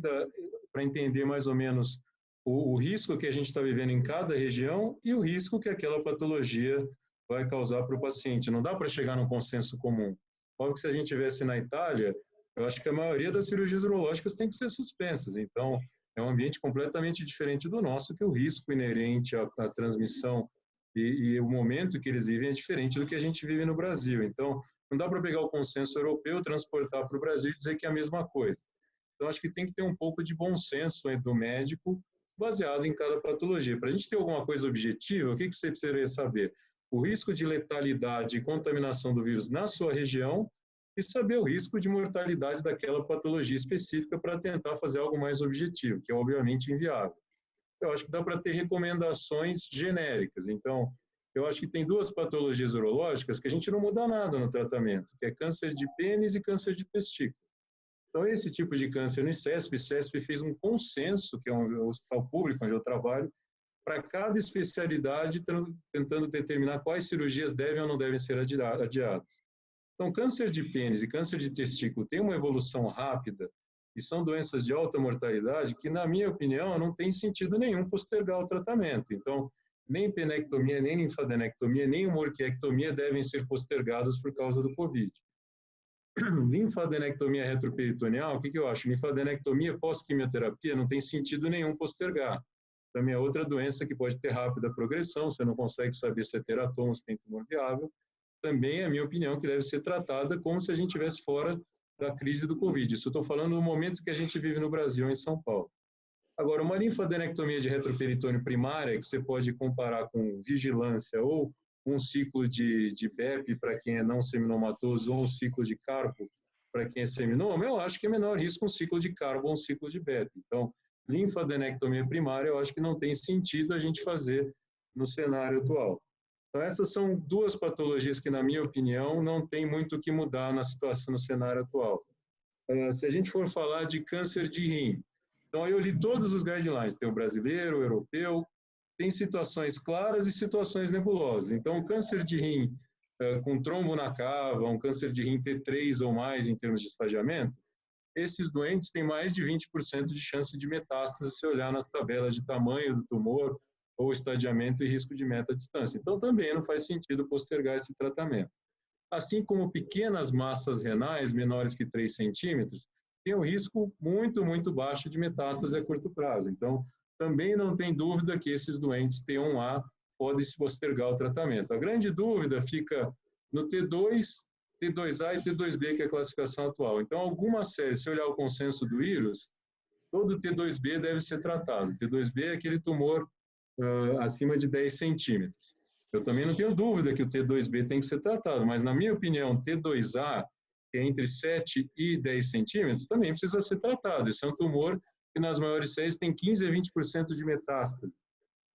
para entender mais ou menos o risco que a gente está vivendo em cada região e o risco que aquela patologia vai causar para o paciente. Não dá para chegar num consenso comum. Óbvio que se a gente estivesse na Itália, eu acho que a maioria das cirurgias urológicas tem que ser suspensas. Então, é um ambiente completamente diferente do nosso, que o risco inerente à transmissão e o momento que eles vivem é diferente do que a gente vive no Brasil. Então, não dá para pegar o consenso europeu, transportar para o Brasil e dizer que é a mesma coisa. Então, acho que tem que ter um pouco de bom senso do médico, baseado em cada patologia. Para a gente ter alguma coisa objetiva, o que você precisaria saber? O risco de letalidade e contaminação do vírus na sua região e saber o risco de mortalidade daquela patologia específica para tentar fazer algo mais objetivo, que é obviamente inviável. Eu acho que dá para ter recomendações genéricas. Então, eu acho que tem 2 patologias urológicas que a gente não muda nada no tratamento, que é câncer de pênis e câncer de testículo. Então, esse tipo de câncer no ICESP, o ICESP fez um consenso, que é um hospital público onde eu trabalho, para cada especialidade, tentando determinar quais cirurgias devem ou não devem ser adiadas. Então, câncer de pênis e câncer de testículo tem uma evolução rápida e são doenças de alta mortalidade que, na minha opinião, não tem sentido nenhum postergar o tratamento. Então, nem penectomia, nem linfadenectomia, nem humorquiectomia devem ser postergados por causa do Covid. Linfadenectomia retroperitoneal, o que eu acho? Linfadenectomia pós-quimioterapia não tem sentido nenhum postergar. Também é outra doença que pode ter rápida progressão, você não consegue saber se é teratoma, se tem tumor viável. Também é a minha opinião que deve ser tratada como se a gente estivesse fora da crise do Covid. Isso eu estou falando no momento que a gente vive no Brasil, em São Paulo. Agora, uma linfadenectomia de retroperitônio primária, que você pode comparar com vigilância ou um ciclo de BEP para quem é não seminomatoso ou um ciclo de carpo para quem é seminoma, eu acho que é menor risco um ciclo de carbo ou um ciclo de beta. Então, linfadenectomia primária, eu acho que não tem sentido a gente fazer no cenário atual. Então, essas são duas patologias que, na minha opinião, não tem muito o que mudar na situação, no cenário atual. Se a gente for falar de câncer de rim, então eu li todos os guidelines, tem o brasileiro, o europeu, tem situações claras e situações nebulosas. Então, o câncer de rim com trombo na cava, um câncer de rim T3 ou mais em termos de estadiamento, esses doentes têm mais de 20% de chance de metástase se olhar nas tabelas de tamanho do tumor ou estadiamento e risco de metadistância. Então, também não faz sentido postergar esse tratamento. Assim como pequenas massas renais menores que 3 centímetros, tem um risco muito, muito baixo de metástase a curto prazo. Então, também não tem dúvida que esses doentes T1A podem se postergar o tratamento. A grande dúvida fica no T2, T2A e T2B, que é a classificação atual. Então, algumas séries, se olhar o consenso do IRUS, todo T2B deve ser tratado. T2B é aquele tumor acima de 10 centímetros. Eu também não tenho dúvida que o T2B tem que ser tratado, mas, na minha opinião, T2A, que é entre 7 e 10 centímetros, também precisa ser tratado. Esse é um tumor que, nas maiores séries, tem 15 a 20% de metástase.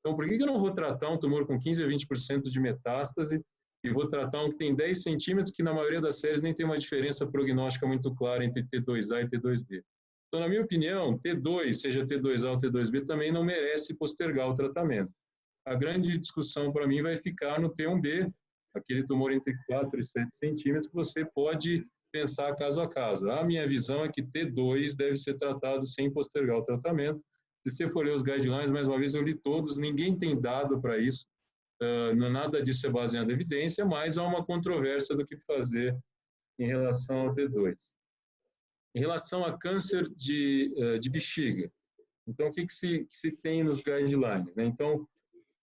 Então, por que eu não vou tratar um tumor com 15 a 20% de metástase e vou tratar um que tem 10 centímetros, que, na maioria das séries, nem tem uma diferença prognóstica muito clara entre T2A e T2B? Então, na minha opinião, T2, seja T2A ou T2B, também não merece postergar o tratamento. A grande discussão para mim vai ficar no T1B, aquele tumor entre 4 e 7 centímetros, que você pode pensar caso a caso. A minha visão é que T2 deve ser tratado sem postergar o tratamento. Se você for ler os guidelines, mais uma vez eu li todos, ninguém tem dado para isso, nada disso é baseado em evidência, mas há uma controvérsia do que fazer em relação ao T2. Em relação a câncer de bexiga, então o que se tem nos guidelines, né? Então,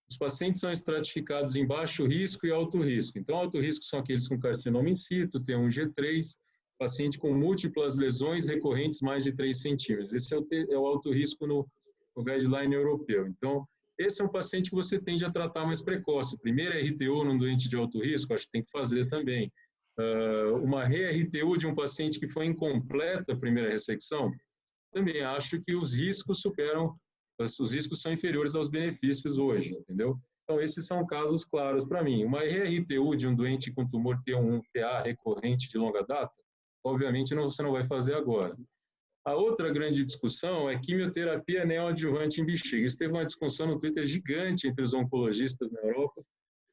os pacientes são estratificados em baixo risco e alto risco. Então, alto risco são aqueles com carcinoma in situ, T1, G3, paciente com múltiplas lesões recorrentes mais de 3 centímetros. Esse é o alto risco no guideline europeu. Então, esse é um paciente que você tende a tratar mais precoce. Primeiro RTU num doente de alto risco, acho que tem que fazer também. Uma re-RTU de um paciente que foi incompleta a primeira ressecção, também acho que os riscos são inferiores aos benefícios hoje, entendeu? Então, esses são casos claros para mim. Uma RTU de um doente com tumor T1, TA recorrente de longa data, obviamente você não vai fazer agora. A outra grande discussão é quimioterapia neoadjuvante em bexiga. Isso teve uma discussão no Twitter gigante entre os oncologistas na Europa.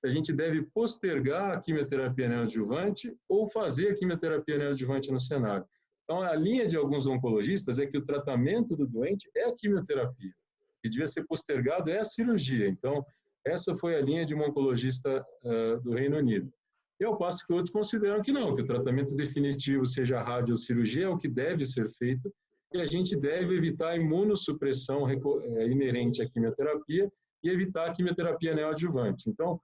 A gente deve postergar a quimioterapia neoadjuvante ou fazer a quimioterapia neoadjuvante no cenário. Então, a linha de alguns oncologistas é que o tratamento do doente é a quimioterapia. O que devia ser postergado é a cirurgia. Então, essa foi a linha de um oncologista do Reino Unido. E ao passo que outros consideram que não, que o tratamento definitivo, seja a radiocirurgia, é o que deve ser feito, e a gente deve evitar a imunossupressão inerente à quimioterapia e evitar a quimioterapia neoadjuvante. Então,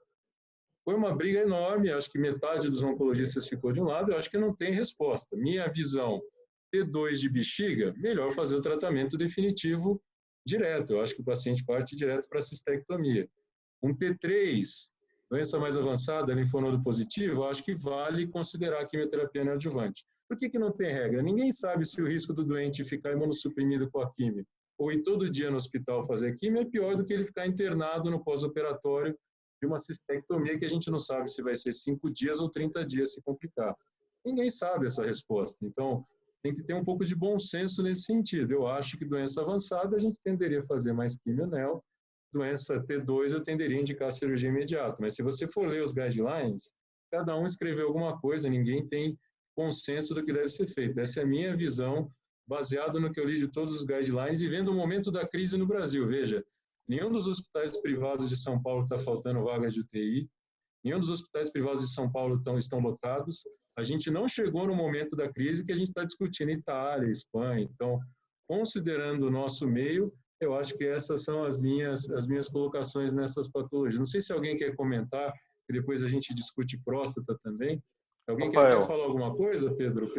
foi uma briga enorme, acho que metade dos oncologistas ficou de um lado, eu acho que não tem resposta. Minha visão, T2 de bexiga, melhor fazer o tratamento definitivo direto, eu acho que o paciente parte direto para a cistectomia. Um T3, doença mais avançada, linfonodo positivo, eu acho que vale considerar a quimioterapia neoadjuvante. Por que não tem regra? Ninguém sabe se o risco do doente ficar imunossuprimido com a quimio ou ir todo dia no hospital fazer quimio é pior do que ele ficar internado no pós-operatório de uma cistectomia que a gente não sabe se vai ser 5 dias ou 30 dias se complicar. Ninguém sabe essa resposta. Então, tem que ter um pouco de bom senso nesse sentido. Eu acho que doença avançada a gente tenderia a fazer mais quimio-neo, doença T2 eu tenderia a indicar cirurgia imediata. Mas se você for ler os guidelines, cada um escreveu alguma coisa, ninguém tem consenso do que deve ser feito. Essa é a minha visão, baseado no que eu li de todos os guidelines e vendo o momento da crise no Brasil. Veja, nenhum dos hospitais privados de São Paulo está faltando vagas de UTI, nenhum dos hospitais privados de São Paulo estão lotados. A gente não chegou no momento da crise que a gente está discutindo Itália, Espanha. Então, considerando o nosso meio, eu acho que essas são as minhas colocações nessas patologias. Não sei se alguém quer comentar, que depois a gente discute próstata também. Alguém quer falar alguma coisa, Pedro?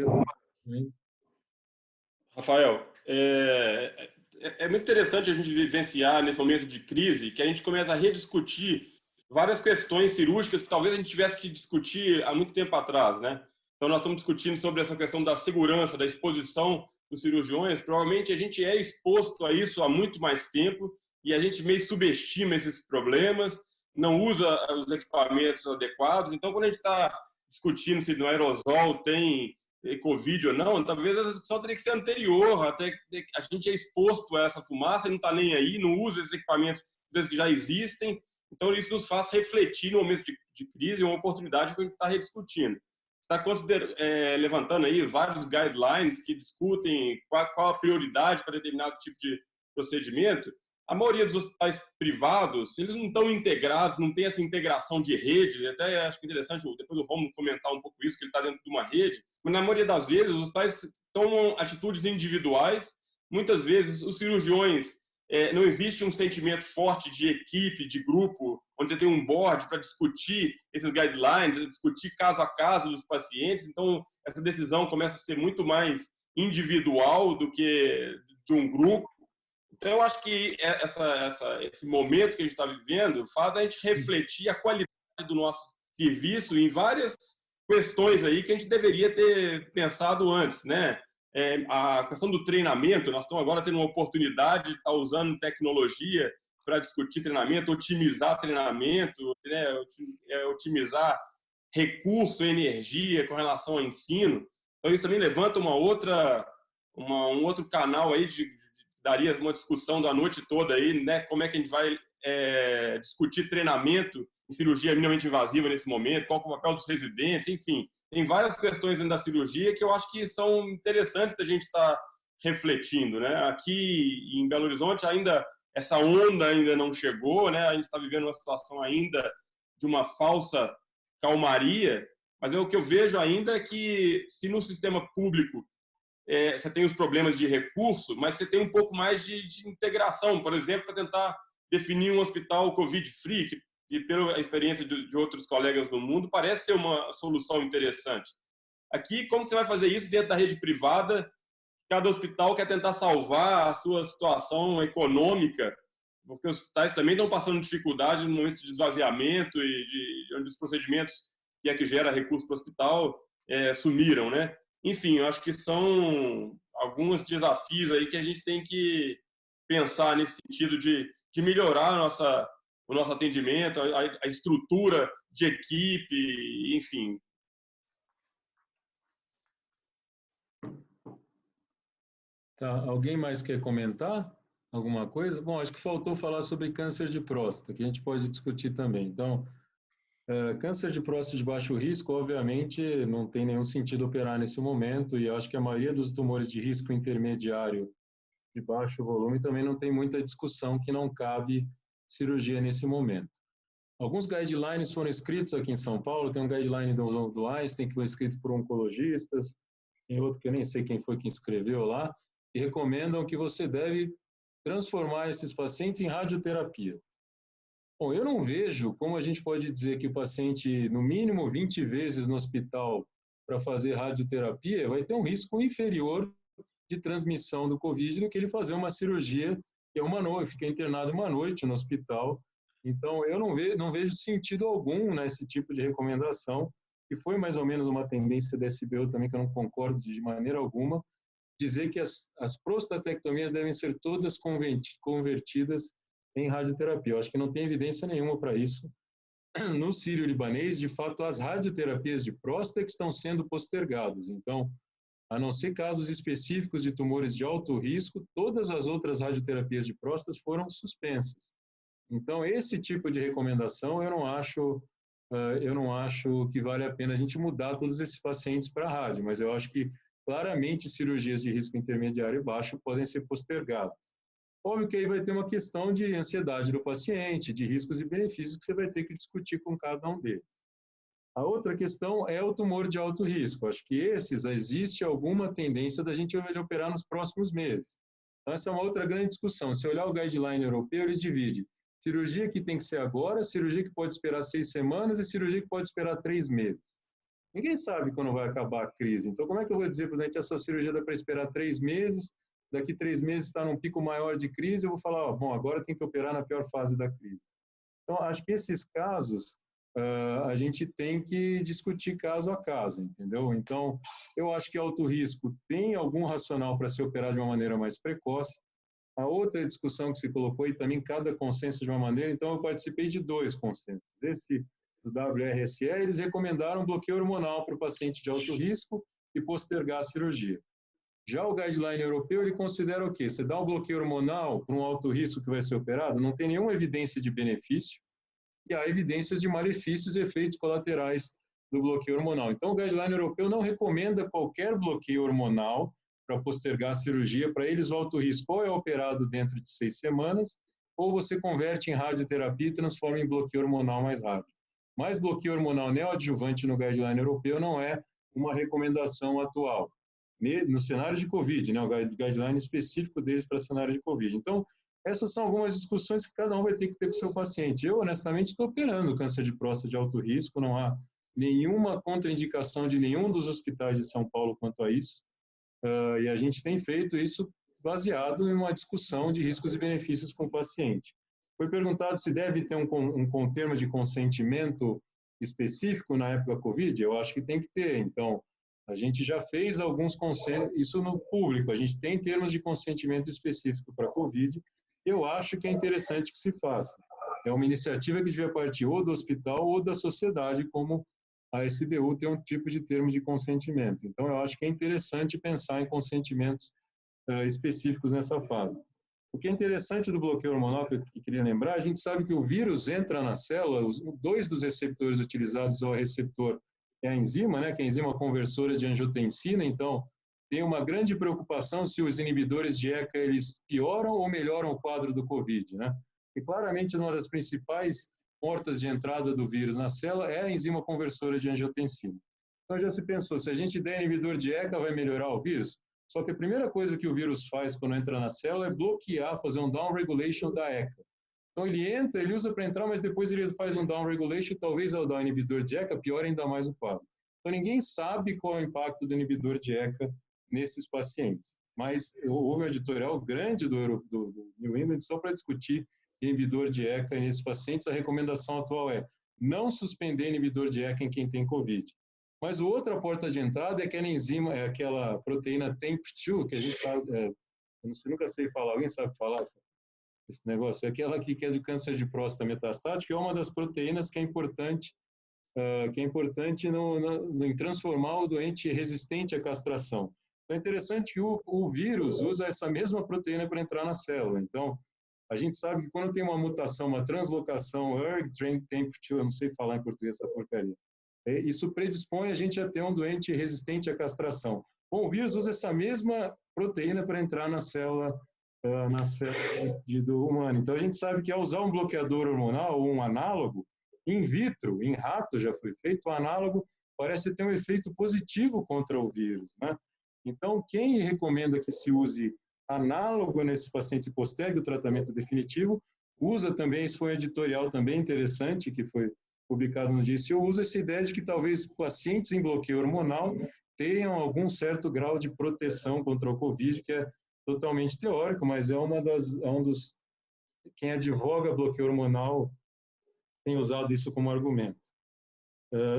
Rafael, é muito interessante a gente vivenciar nesse momento de crise que a gente começa a rediscutir várias questões cirúrgicas que talvez a gente tivesse que discutir há muito tempo atrás, né? Então, nós estamos discutindo sobre essa questão da segurança, da exposição dos cirurgiões. Provavelmente a gente é exposto a isso há muito mais tempo e a gente meio subestima esses problemas, não usa os equipamentos adequados. Então, quando a gente está discutindo se no aerosol tem Covid ou não, talvez essa discussão teria que ser anterior, até que a gente é exposto a essa fumaça e não está nem aí, não usa esses equipamentos que já existem. Então, isso nos faz refletir no momento de crise, uma oportunidade que a gente está rediscutindo. Está levantando aí vários guidelines que discutem qual a prioridade para determinado tipo de procedimento. A maioria dos hospitais privados, eles não estão integrados, não tem essa integração de rede. Até acho que é interessante, depois o Romulo comentar um pouco isso, que ele está dentro de uma rede. Mas na maioria das vezes, os hospitais tomam atitudes individuais. Muitas vezes, os cirurgiões, não existe um sentimento forte de equipe, de grupo, onde você tem um board para discutir esses guidelines, discutir caso a caso dos pacientes. Então, essa decisão começa a ser muito mais individual do que de um grupo. Então, eu acho que esse momento que a gente está vivendo faz a gente refletir a qualidade do nosso serviço em várias questões aí que a gente deveria ter pensado antes, né? A questão do treinamento, nós estamos agora tendo uma oportunidade de estar usando tecnologia para discutir treinamento, otimizar treinamento, né? Otimizar recurso, energia com relação ao ensino. Então, isso também levanta um outro canal aí daria uma discussão da noite toda aí, né? Como é que a gente vai discutir treinamento em cirurgia minimamente invasiva nesse momento, qual é o papel dos residentes, enfim. Tem várias questões dentro da cirurgia que eu acho que são interessantes da gente estar refletindo, né? Aqui em Belo Horizonte essa onda ainda não chegou, né? A gente está vivendo uma situação ainda de uma falsa calmaria, mas o que eu vejo ainda é que se no sistema público você tem os problemas de recurso, mas você tem um pouco mais de integração, por exemplo, para tentar definir um hospital Covid-free, que pela experiência de outros colegas no mundo, parece ser uma solução interessante. Aqui, como você vai fazer isso dentro da rede privada? Cada hospital quer tentar salvar a sua situação econômica, porque os hospitais também estão passando dificuldade no momento de esvaziamento e onde os procedimentos que gera recurso para o hospital sumiram, né? Enfim, eu acho que são alguns desafios aí que a gente tem que pensar nesse sentido de melhorar o nosso atendimento, a estrutura de equipe, enfim. Tá, alguém mais quer comentar alguma coisa? Bom, acho que faltou falar sobre câncer de próstata, que a gente pode discutir também. Então, câncer de próstata de baixo risco, obviamente, não tem nenhum sentido operar nesse momento, e eu acho que a maioria dos tumores de risco intermediário de baixo volume também não tem muita discussão que não cabe cirurgia nesse momento. Alguns guidelines foram escritos aqui em São Paulo, tem um guideline do Einstein que foi escrito por oncologistas, tem outro que eu nem sei quem foi que escreveu lá, e recomendam que você deve transformar esses pacientes em radioterapia. Bom, eu não vejo como a gente pode dizer que o paciente, no mínimo 20 vezes no hospital para fazer radioterapia, vai ter um risco inferior de transmissão do Covid do que ele fazer uma cirurgia que é uma noite, fica internado uma noite no hospital. Então, eu não vejo sentido algum nesse tipo de recomendação, que foi mais ou menos uma tendência da SBU também, que eu não concordo de maneira alguma, dizer que as prostatectomias devem ser todas convertidas em radioterapia. Eu acho que não tem evidência nenhuma para isso. No sírio-libanês, de fato, as radioterapias de próstata estão sendo postergadas. Então, a não ser casos específicos de tumores de alto risco, todas as outras radioterapias de próstata foram suspensas. Então, esse tipo de recomendação, eu não acho que vale a pena a gente mudar todos esses pacientes para rádio, mas eu acho que, claramente, cirurgias de risco intermediário e baixo podem ser postergadas. Óbvio que aí vai ter uma questão de ansiedade do paciente, de riscos e benefícios que você vai ter que discutir com cada um deles. A outra questão é o tumor de alto risco. Acho que existe alguma tendência da gente operar nos próximos meses. Então, essa é uma outra grande discussão. Se olhar o guideline europeu, ele divide cirurgia que tem que ser agora, cirurgia que pode esperar 6 semanas e cirurgia que pode esperar 3 meses. Ninguém sabe quando vai acabar a crise. Então, como é que eu vou dizer para o paciente, essa cirurgia dá para esperar 3 meses, daqui 3 meses está num pico maior de crise, eu vou falar, bom, agora tem que operar na pior fase da crise. Então, acho que esses casos a gente tem que discutir caso a caso, entendeu? Então, eu acho que alto risco tem algum racional para ser operado de uma maneira mais precoce. A outra discussão que se colocou, e também cada consenso de uma maneira, então eu participei de 2 consensos. Esse do WRSE, eles recomendaram bloqueio hormonal para o paciente de alto risco e postergar a cirurgia. Já o guideline europeu, ele considera o quê? Você dá um bloqueio hormonal para um alto risco que vai ser operado, não tem nenhuma evidência de benefício, e há evidências de malefícios e efeitos colaterais do bloqueio hormonal. Então, o guideline europeu não recomenda qualquer bloqueio hormonal para postergar a cirurgia. Para eles, o alto risco ou é operado dentro de 6 semanas, ou você converte em radioterapia e transforma em bloqueio hormonal mais rápido. Mas bloqueio hormonal neoadjuvante no guideline europeu não é uma recomendação atual. No cenário de Covid, né, o guideline específico deles para cenário de Covid. Então, essas são algumas discussões que cada um vai ter que ter com o seu paciente. Eu, honestamente, estou operando câncer de próstata de alto risco, não há nenhuma contraindicação de nenhum dos hospitais de São Paulo quanto a isso. E a gente tem feito isso baseado em uma discussão de riscos e benefícios com o paciente. Foi perguntado se deve ter um termo de consentimento específico na época Covid. Eu acho que tem que ter. Então, a gente já fez alguns consensos, isso no público, a gente tem termos de consentimento específico para Covid. Eu acho que é interessante que se faça. É uma iniciativa que devia partir ou do hospital ou da sociedade, como a SBU tem um tipo de termo de consentimento. Então, eu acho que é interessante pensar em consentimentos específicos nessa fase. O que é interessante do bloqueio hormonal, que eu queria lembrar, a gente sabe que o vírus entra na célula, 2 dos receptores utilizados ao receptor é a enzima, né, que é a enzima conversora de angiotensina. Então, tem uma grande preocupação se os inibidores de ECA eles pioram ou melhoram o quadro do COVID, né? E claramente uma das principais portas de entrada do vírus na célula é a enzima conversora de angiotensina. Então já se pensou, se a gente der inibidor de ECA, vai melhorar o vírus? Só que a primeira coisa que o vírus faz quando entra na célula é bloquear, fazer um down-regulation da ECA. Então ele entra, ele usa para entrar, mas depois ele faz um down-regulation e talvez ao dar o inibidor de ECA piore ainda mais o quadro. Então ninguém sabe qual é o impacto do inibidor de ECA nesses pacientes. Mas houve um editorial grande do New England só para discutir inibidor de ECA nesses pacientes. A recomendação atual é não suspender inibidor de ECA em quem tem COVID. Mas outra porta de entrada é aquela enzima, é aquela proteína TAMP2, que a gente sabe, eu nunca sei falar, alguém sabe falar esse negócio? É aquela que é do câncer de próstata metastático, é uma das proteínas que é importante em transformar o doente resistente à castração. Então é interessante que o vírus usa essa mesma proteína para entrar na célula. Então, a gente sabe que quando tem uma mutação, uma translocação ERG-TAMP2, eu não sei falar em português essa porcaria, isso predispõe a gente a ter um doente resistente à castração. Bom, o vírus usa essa mesma proteína para entrar na célula do humano. Então, a gente sabe que ao usar um bloqueador hormonal ou um análogo, in vitro, em rato já foi feito, o análogo parece ter um efeito positivo contra o vírus, né? Então, quem recomenda que se use análogo nesses pacientes e postergue o tratamento definitivo, usa também, isso foi um editorial também interessante, que foi publicado no GCO, usa essa ideia de que talvez pacientes em bloqueio hormonal tenham algum certo grau de proteção contra o COVID, que é totalmente teórico, mas é quem advoga bloqueio hormonal tem usado isso como argumento.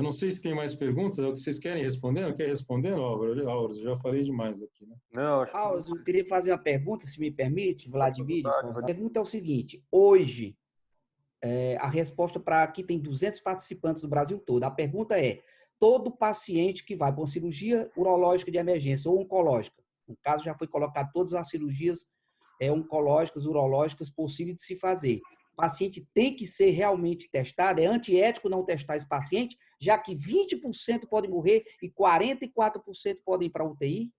Não sei se tem mais perguntas, é o que vocês querem responder? Não quer responder, Álvaro? Álvaro, já falei demais aqui, né? Não, acho que... Álvaro, eu queria fazer uma pergunta, se me permite, Vladimir. A pergunta é o seguinte, hoje, a resposta para aqui tem 200 participantes do Brasil todo. A pergunta é, todo paciente que vai para uma cirurgia urológica de emergência ou oncológica, no caso já foi colocado todas as cirurgias oncológicas, urológicas possíveis de se fazer, o paciente tem que ser realmente testado? É antiético não testar esse paciente, já que 20% podem morrer e 44% podem ir para a UTI?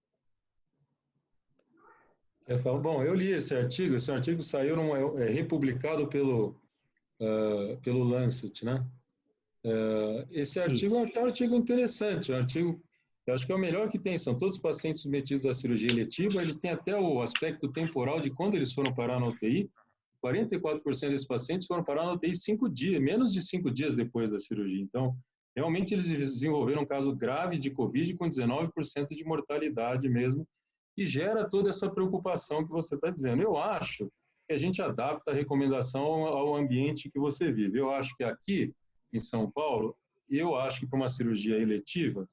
Bom, eu li esse artigo saiu republicado pelo Lancet, né? Esse artigo é um artigo interessante, eu acho que é o melhor que tem, são todos os pacientes submetidos à cirurgia eletiva, eles têm até o aspecto temporal de quando eles foram parar na UTI, 44% desses pacientes foram parar na UTI 5 dias, menos de 5 dias depois da cirurgia. Então, realmente eles desenvolveram um caso grave de COVID com 19% de mortalidade mesmo, e gera toda essa preocupação que você está dizendo. Eu acho que a gente adapta a recomendação ao ambiente que você vive. Eu acho que aqui em São Paulo, eu acho que para uma cirurgia eletiva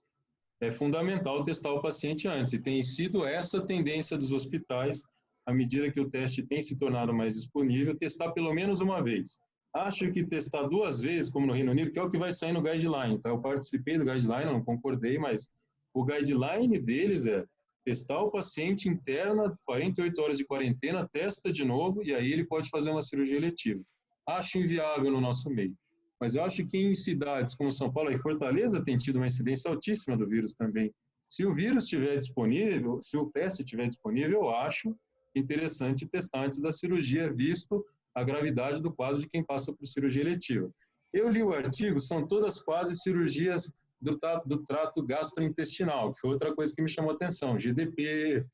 é fundamental testar o paciente antes, e tem sido essa tendência dos hospitais, à medida que o teste tem se tornado mais disponível, testar pelo menos uma vez. Acho que testar 2 vezes, como no Reino Unido, que é o que vai sair no guideline, tá? Eu participei do guideline, não concordei, mas o guideline deles é testar o paciente, interna, 48 horas de quarentena, testa de novo, e aí ele pode fazer uma cirurgia eletiva. Acho inviável no nosso meio. Mas eu acho que em cidades como São Paulo e Fortaleza tem tido uma incidência altíssima do vírus também. Se o vírus estiver disponível, se o teste estiver disponível, eu acho interessante testar antes da cirurgia, visto a gravidade do quadro de quem passa por cirurgia eletiva. Eu li o artigo, são todas quase cirurgias do trato gastrointestinal, que foi outra coisa que me chamou a atenção. GDP,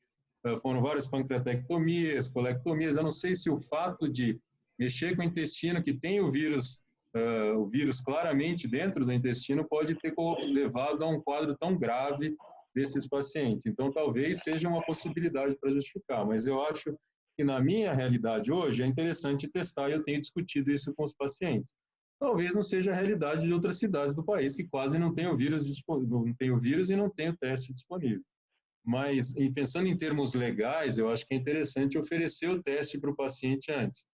foram várias pancreatectomias, colectomias. Eu não sei se o fato de mexer com o intestino, que tem o vírus claramente dentro do intestino, pode ter levado a um quadro tão grave desses pacientes. Então, talvez seja uma possibilidade para justificar, mas eu acho que na minha realidade hoje é interessante testar, e eu tenho discutido isso com os pacientes. Talvez não seja a realidade de outras cidades do país que quase não tem o vírus e não tem o teste disponível. Mas, pensando em termos legais, eu acho que é interessante oferecer o teste para o paciente antes.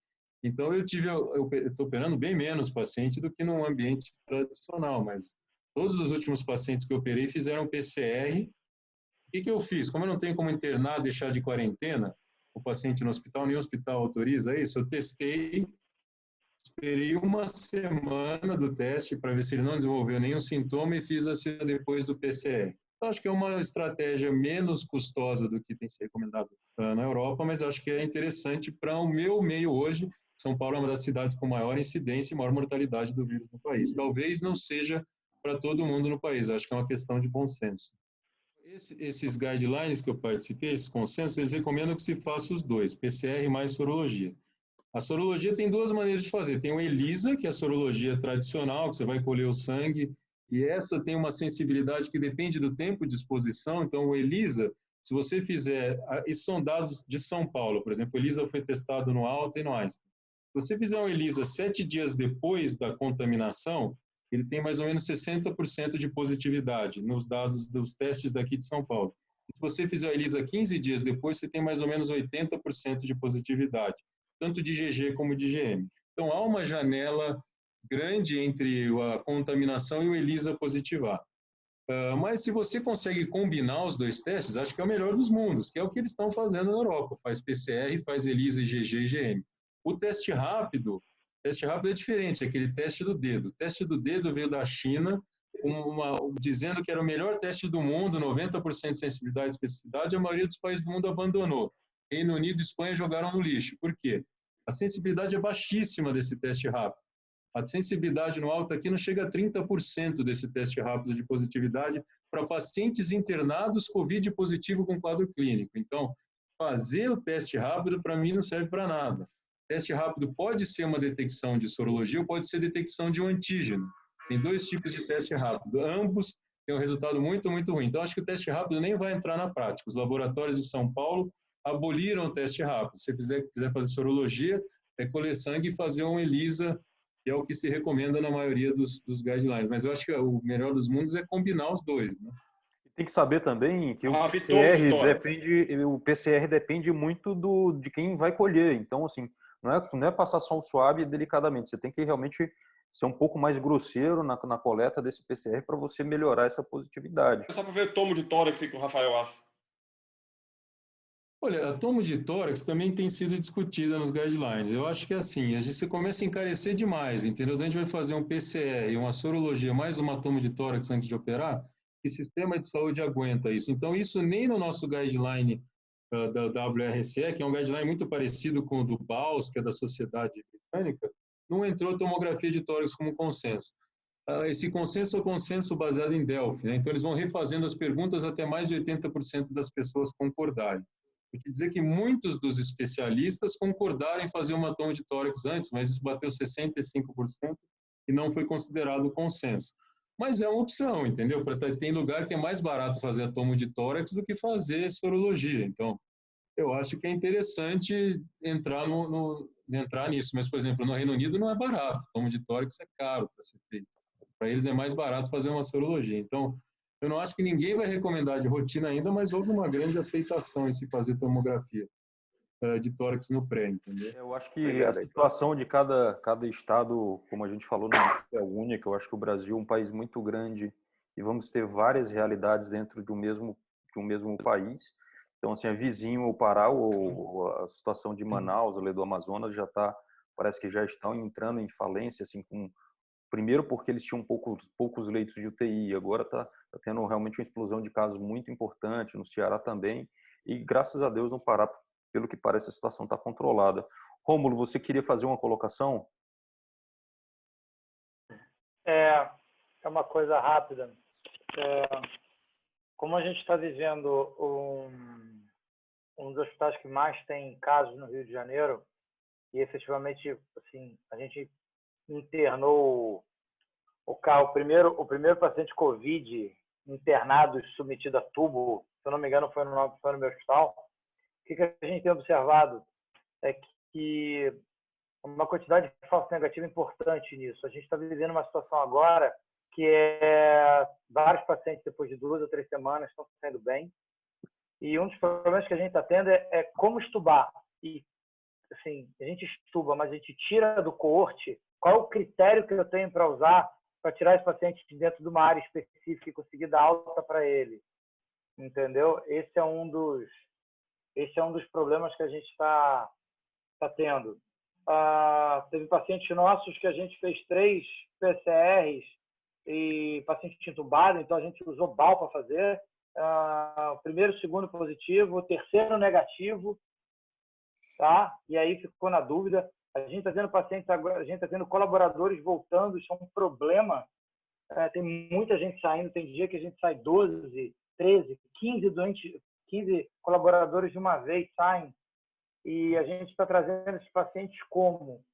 Então, eu estou operando bem menos paciente do que num ambiente tradicional, mas todos os últimos pacientes que eu operei fizeram PCR. O que eu fiz? Como eu não tenho como internar, deixar de quarentena o paciente no hospital, nenhum hospital autoriza isso, eu testei, esperei 1 semana do teste para ver se ele não desenvolveu nenhum sintoma e fiz assim depois do PCR. Então, acho que é uma estratégia menos custosa do que tem sido recomendado na Europa, mas acho que é interessante para o meu meio hoje. São Paulo é uma das cidades com maior incidência e maior mortalidade do vírus no país. Talvez não seja para todo mundo no país, acho que é uma questão de bom senso. Esses guidelines que eu participei, esses consensos, eles recomendam que se faça os dois, PCR mais sorologia. A sorologia tem 2 maneiras de fazer. Tem o ELISA, que é a sorologia tradicional, que você vai colher o sangue, e essa tem uma sensibilidade que depende do tempo de exposição. Então, o ELISA, se você fizer... Isso são dados de São Paulo, por exemplo. O ELISA foi testado no Alta e no Einstein. Se você fizer um ELISA 7 dias depois da contaminação, ele tem mais ou menos 60% de positividade nos dados dos testes daqui de São Paulo. Se você fizer a ELISA 15 dias depois, você tem mais ou menos 80% de positividade, tanto de IgG como de IgM. Então, há uma janela grande entre a contaminação e o ELISA positivar. Mas se você consegue combinar os 2 testes, acho que é o melhor dos mundos, que é o que eles estão fazendo na Europa. Faz PCR, faz ELISA, IgG e IgM. O teste rápido é diferente, é aquele teste do dedo. O teste do dedo veio da China, dizendo que era o melhor teste do mundo, 90% de sensibilidade e especificidade, a maioria dos países do mundo abandonou. Reino Unido e Espanha jogaram no lixo. Por quê? A sensibilidade é baixíssima desse teste rápido. A sensibilidade no alto aqui não chega a 30% desse teste rápido de positividade para pacientes internados COVID positivo com quadro clínico. Então, fazer o teste rápido, para mim, não serve para nada. Teste rápido pode ser uma detecção de sorologia ou pode ser detecção de um antígeno. Tem 2 tipos de teste rápido. Ambos têm um resultado muito, muito ruim. Então, acho que o teste rápido nem vai entrar na prática. Os laboratórios de São Paulo aboliram o teste rápido. Se você quiser fazer sorologia, é colher sangue e fazer um ELISA, que é o que se recomenda na maioria dos guidelines. Mas eu acho que o melhor dos mundos é combinar os 2, né? Tem que saber também que o PCR depende muito de quem vai colher. Então, assim, não é passar só um suave delicadamente. Você tem que realmente ser um pouco mais grosseiro na coleta desse PCR para você melhorar essa positividade. É só para ver o tomo de tórax que o Rafael acha. Olha, a tomo de tórax também tem sido discutida nos guidelines. Eu acho que assim, a gente começa a encarecer demais, entendeu? A gente vai fazer um PCR e uma sorologia mais uma tomo de tórax antes de operar, que sistema de saúde aguenta isso? Então, isso nem no nosso guideline da WRCE, que é um guideline muito parecido com o do BAUS, que é da Sociedade Britânica, não entrou tomografia de tórax como consenso. Esse consenso é o consenso baseado em Delphi, né? Então eles vão refazendo as perguntas até mais de 80% das pessoas concordarem. Eu quero dizer que muitos dos especialistas concordaram em fazer uma tomo de tórax antes, mas isso bateu 65% e não foi considerado consenso. Mas é uma opção, entendeu? Tem lugar que é mais barato fazer a tomo de tórax do que fazer sorologia. Então, eu acho que é interessante entrar nisso. Mas, por exemplo, no Reino Unido não é barato. Tomo de tórax é caro para ser feito. Para eles é mais barato fazer uma sorologia. Então, eu não acho que ninguém vai recomendar de rotina ainda, mas houve uma grande aceitação em se fazer tomografia de tórax no pré, entendeu? Eu acho que a situação de cada estado, como a gente falou, não é única. Eu acho que o Brasil é um país muito grande e vamos ter várias realidades dentro de um mesmo país. Então, assim, é vizinho o Pará, ou a situação de Manaus, ali do Amazonas, parece que já estão entrando em falência, assim, primeiro porque eles tinham poucos leitos de UTI, agora está tendo realmente uma explosão de casos muito importante, no Ceará também, e graças a Deus no Pará, pelo que parece, a situação está controlada. Rômulo, você queria fazer uma colocação? É uma coisa rápida. Como a gente está vivendo um dos hospitais que mais tem casos no Rio de Janeiro, e efetivamente, assim, a gente internou o primeiro paciente Covid internado e submetido a tubo, se eu não me engano, foi no meu hospital. O que a gente tem observado é que uma quantidade de falso negativo importante nisso. A gente está vivendo uma situação agora que vários pacientes, depois de 2 ou 3 semanas, estão saindo bem. E um dos problemas que a gente está tendo é como estubar. E, assim, a gente estuba, mas a gente tira do coorte. Qual é o critério que eu tenho para usar para tirar esse paciente de dentro de uma área específica e conseguir dar alta para ele? Entendeu? Esse é um dos problemas que a gente está tendo. Teve pacientes nossos que a gente fez 3 PCRs e paciente entubado, então a gente usou BAL para fazer. O primeiro, segundo positivo, o terceiro negativo, tá? E aí ficou na dúvida. A gente está tendo pacientes agora, a gente está tendo colaboradores voltando, isso é um problema. Tem muita gente saindo, tem dia que a gente sai 12, 13, 15 doentes, 15 colaboradores de uma vez saem. E a gente está trazendo esses pacientes como?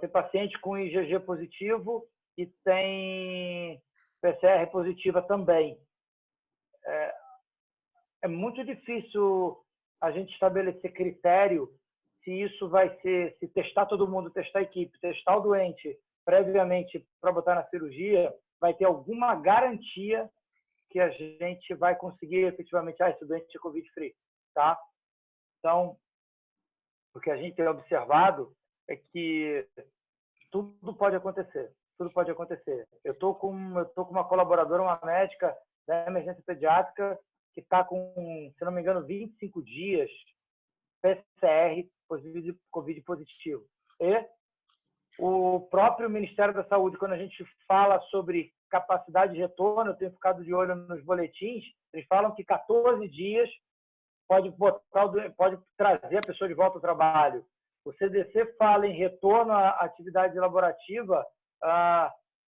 Tem paciente com IgG positivo e tem PCR positiva também. É muito difícil a gente estabelecer critério se isso vai ser, se testar todo mundo, testar a equipe, testar o doente previamente para botar na cirurgia, vai ter alguma garantia que a gente vai conseguir efetivamente, esse doente é Covid-free, tá? Então, o que a gente tem observado é que tudo pode acontecer. Tudo pode acontecer. Eu tô com uma colaboradora, uma médica da emergência pediátrica que está com, se não me engano, 25 dias PCR Covid positivo. E o próprio Ministério da Saúde, quando a gente fala sobre capacidade de retorno, eu tenho ficado de olho nos boletins, eles falam que 14 dias pode trazer a pessoa de volta ao trabalho. O CDC fala em retorno à atividade laborativa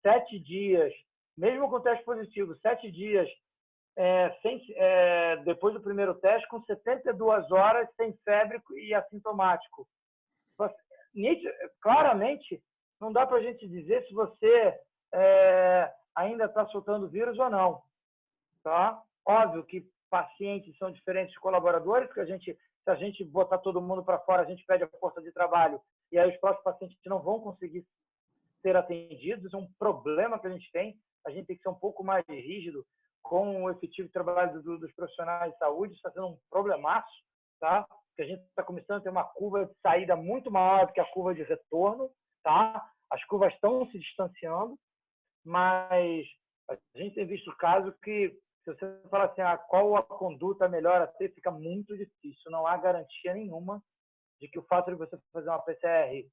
7 dias, mesmo com teste positivo, 7 dias depois do primeiro teste, com 72 horas, sem febre e assintomático. Claramente, não dá para a gente dizer se você ainda está soltando vírus ou não. Tá? Óbvio que pacientes são diferentes de colaboradores, porque se a gente botar todo mundo para fora, a gente perde a força de trabalho e aí os próximos pacientes não vão conseguir ser atendidos. Isso é um problema que a gente tem. A gente tem que ser um pouco mais rígido com o efetivo trabalho dos profissionais de saúde. Isso está sendo um problemaço, tá? Porque a gente está começando a ter uma curva de saída muito maior do que a curva de retorno, tá? As curvas estão se distanciando, mas a gente tem visto casos que, se você falar assim, qual a conduta melhor a ter, fica muito difícil. Não há garantia nenhuma de que o fato de você fazer uma PCR,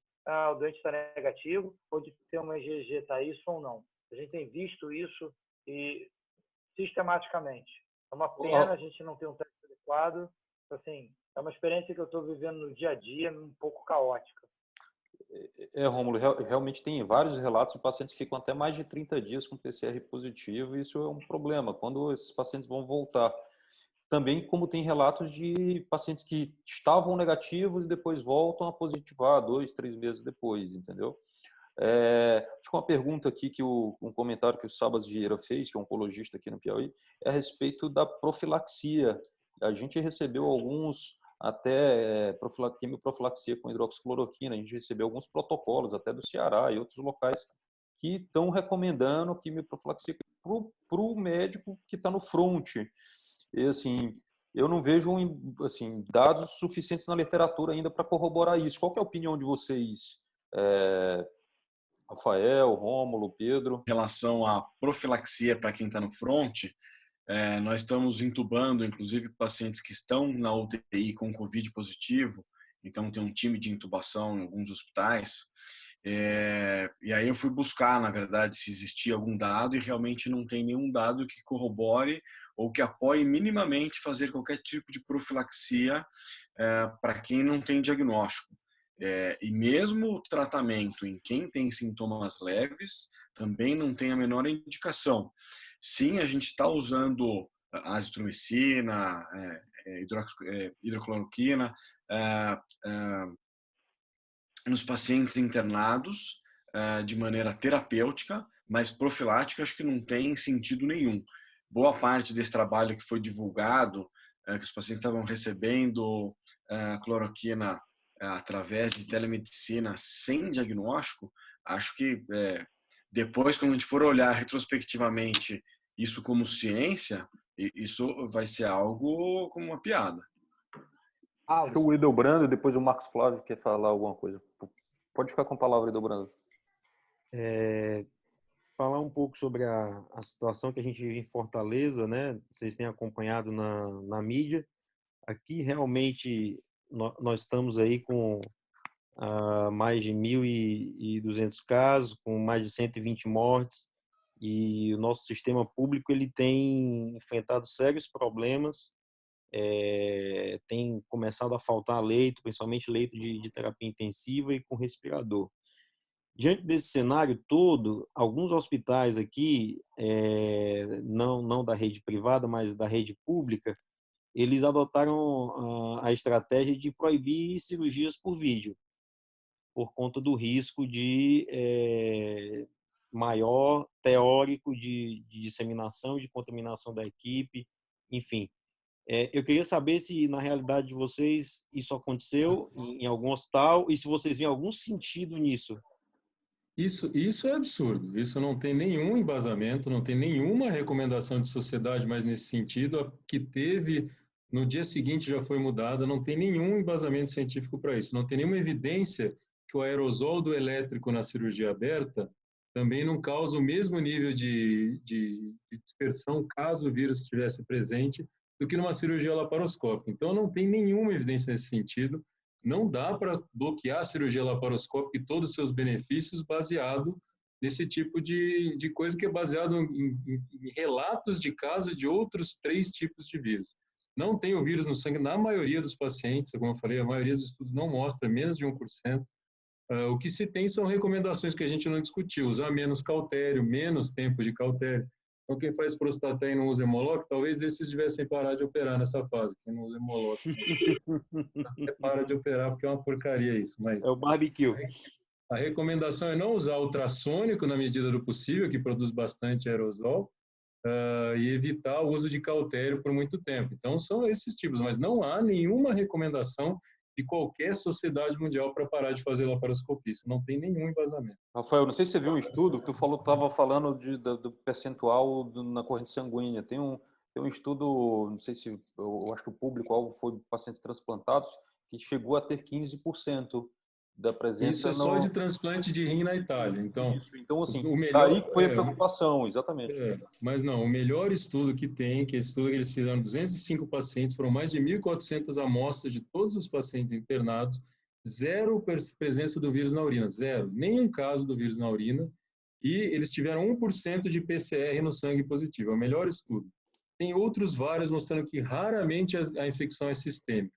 o doente está negativo, ou de ter uma IgG, está isso ou não. A gente tem visto isso e sistematicamente. É uma pena a gente não ter um teste adequado. Assim, é uma experiência que eu estou vivendo no dia a dia, um pouco caótica. Rômulo, realmente tem vários relatos de pacientes que ficam até mais de 30 dias com PCR positivo, e isso é um problema, quando esses pacientes vão voltar. Também como tem relatos de pacientes que estavam negativos e depois voltam a positivar 2, 3 meses depois, entendeu? Acho que uma pergunta aqui, um comentário que o Sabas Vieira fez, que é um oncologista aqui no Piauí, é a respeito da profilaxia. A gente recebeu até quimioprofilaxia com hidroxicloroquina, a gente recebeu alguns protocolos até do Ceará e outros locais que estão recomendando quimioprofilaxia para o médico que está no front. E, assim, eu não vejo assim, dados suficientes na literatura ainda para corroborar isso. Qual que é a opinião de vocês, Rafael, Rômulo, Pedro? Em relação à profilaxia para quem está no front, nós estamos intubando, inclusive, pacientes que estão na UTI com Covid positivo, então tem um time de intubação em alguns hospitais. E aí eu fui buscar, na verdade, se existia algum dado, e realmente não tem nenhum dado que corrobore ou que apoie minimamente fazer qualquer tipo de profilaxia para quem não tem diagnóstico. E mesmo o tratamento em quem tem sintomas leves também não tem a menor indicação. Sim, a gente está usando azitromicina, hidrocloroquina nos pacientes internados de maneira terapêutica, mas profilática acho que não tem sentido nenhum. Boa parte desse trabalho que foi divulgado, que os pacientes estavam recebendo cloroquina através de telemedicina sem diagnóstico, acho que depois, quando a gente for olhar retrospectivamente isso como ciência, isso vai ser algo como uma piada. Acho que o Hildebrando e depois o Marcos Flávio quer falar alguma coisa. Pode ficar com a palavra, Hildebrando. Falar um pouco sobre a situação que a gente vive em Fortaleza, né? Vocês têm acompanhado na mídia. Aqui, realmente, nós estamos aí com mais de 1.200 casos, com mais de 120 mortes, e o nosso sistema público ele tem enfrentado sérios problemas, tem começado a faltar leito, principalmente leito de terapia intensiva e com respirador. Diante desse cenário todo, alguns hospitais aqui, não da rede privada, mas da rede pública, eles adotaram a estratégia de proibir cirurgias por vídeo, por conta do risco de maior teórico de disseminação e de contaminação da equipe, enfim. Eu queria saber se, na realidade de vocês, isso aconteceu em algum hospital e se vocês veem algum sentido nisso. Isso é absurdo. Isso não tem nenhum embasamento, não tem nenhuma recomendação de sociedade mais nesse sentido. A que teve, no dia seguinte já foi mudada, não tem nenhum embasamento científico para isso. Não tem nenhuma evidência que o aerosol do elétrico na cirurgia aberta também não causa o mesmo nível de dispersão, caso o vírus estivesse presente, do que numa cirurgia laparoscópica. Então, não tem nenhuma evidência nesse sentido. Não dá para bloquear a cirurgia laparoscópica e todos os seus benefícios baseado nesse tipo de coisa que é baseado em relatos de casos de outros 3 tipos de vírus. Não tem o vírus no sangue na maioria dos pacientes, como eu falei, a maioria dos estudos não mostra, menos de 1%. O que se tem são recomendações que a gente não discutiu, usar menos cautério, menos tempo de cautério. Então, quem faz Prostaté e não usa Hemoloc, talvez esses tivessem parado de operar nessa fase. Quem não usa Hemoloc, até para de operar, porque é uma porcaria isso. Mas é o barbecue. A recomendação é não usar ultrassônico na medida do possível, que produz bastante aerosol, e evitar o uso de cautério por muito tempo. Então, são esses tipos, mas não há nenhuma recomendação de qualquer sociedade mundial para parar de fazer laparoscopia. Isso não tem nenhum embasamento. Rafael, não sei se você viu um estudo que tu estava falando do percentual na corrente sanguínea. Tem um estudo, não sei se, eu acho que o público-alvo foi pacientes transplantados, que chegou a ter 15% da presença. Isso é só de transplante de rim na Itália. Então, então assim, o melhor, daí foi a preocupação, exatamente. Mas não, o melhor estudo que tem, que é esse estudo que eles fizeram 205 pacientes, foram mais de 1.400 amostras de todos os pacientes internados, 0 presença do vírus na urina, 0, nenhum caso do vírus na urina, e eles tiveram 1% de PCR no sangue positivo, é o melhor estudo. Tem outros vários mostrando que raramente a infecção é sistêmica.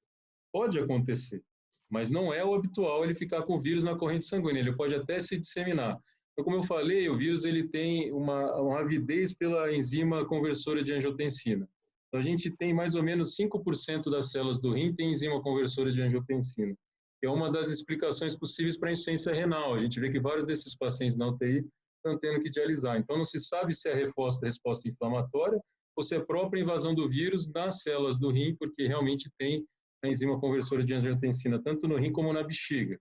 Pode acontecer, mas não é o habitual ele ficar com o vírus na corrente sanguínea, ele pode até se disseminar. Então, como eu falei, o vírus ele tem uma avidez pela enzima conversora de angiotensina. Então, a gente tem mais ou menos 5% das células do rim tem enzima conversora de angiotensina, que é uma das explicações possíveis para a insuficiência renal. A gente vê que vários desses pacientes na UTI estão tendo que dialisar. Então, não se sabe se é resposta inflamatória ou se é a própria invasão do vírus nas células do rim, porque realmente tem a enzima conversora de angiotensina, tanto no rim como na bexiga.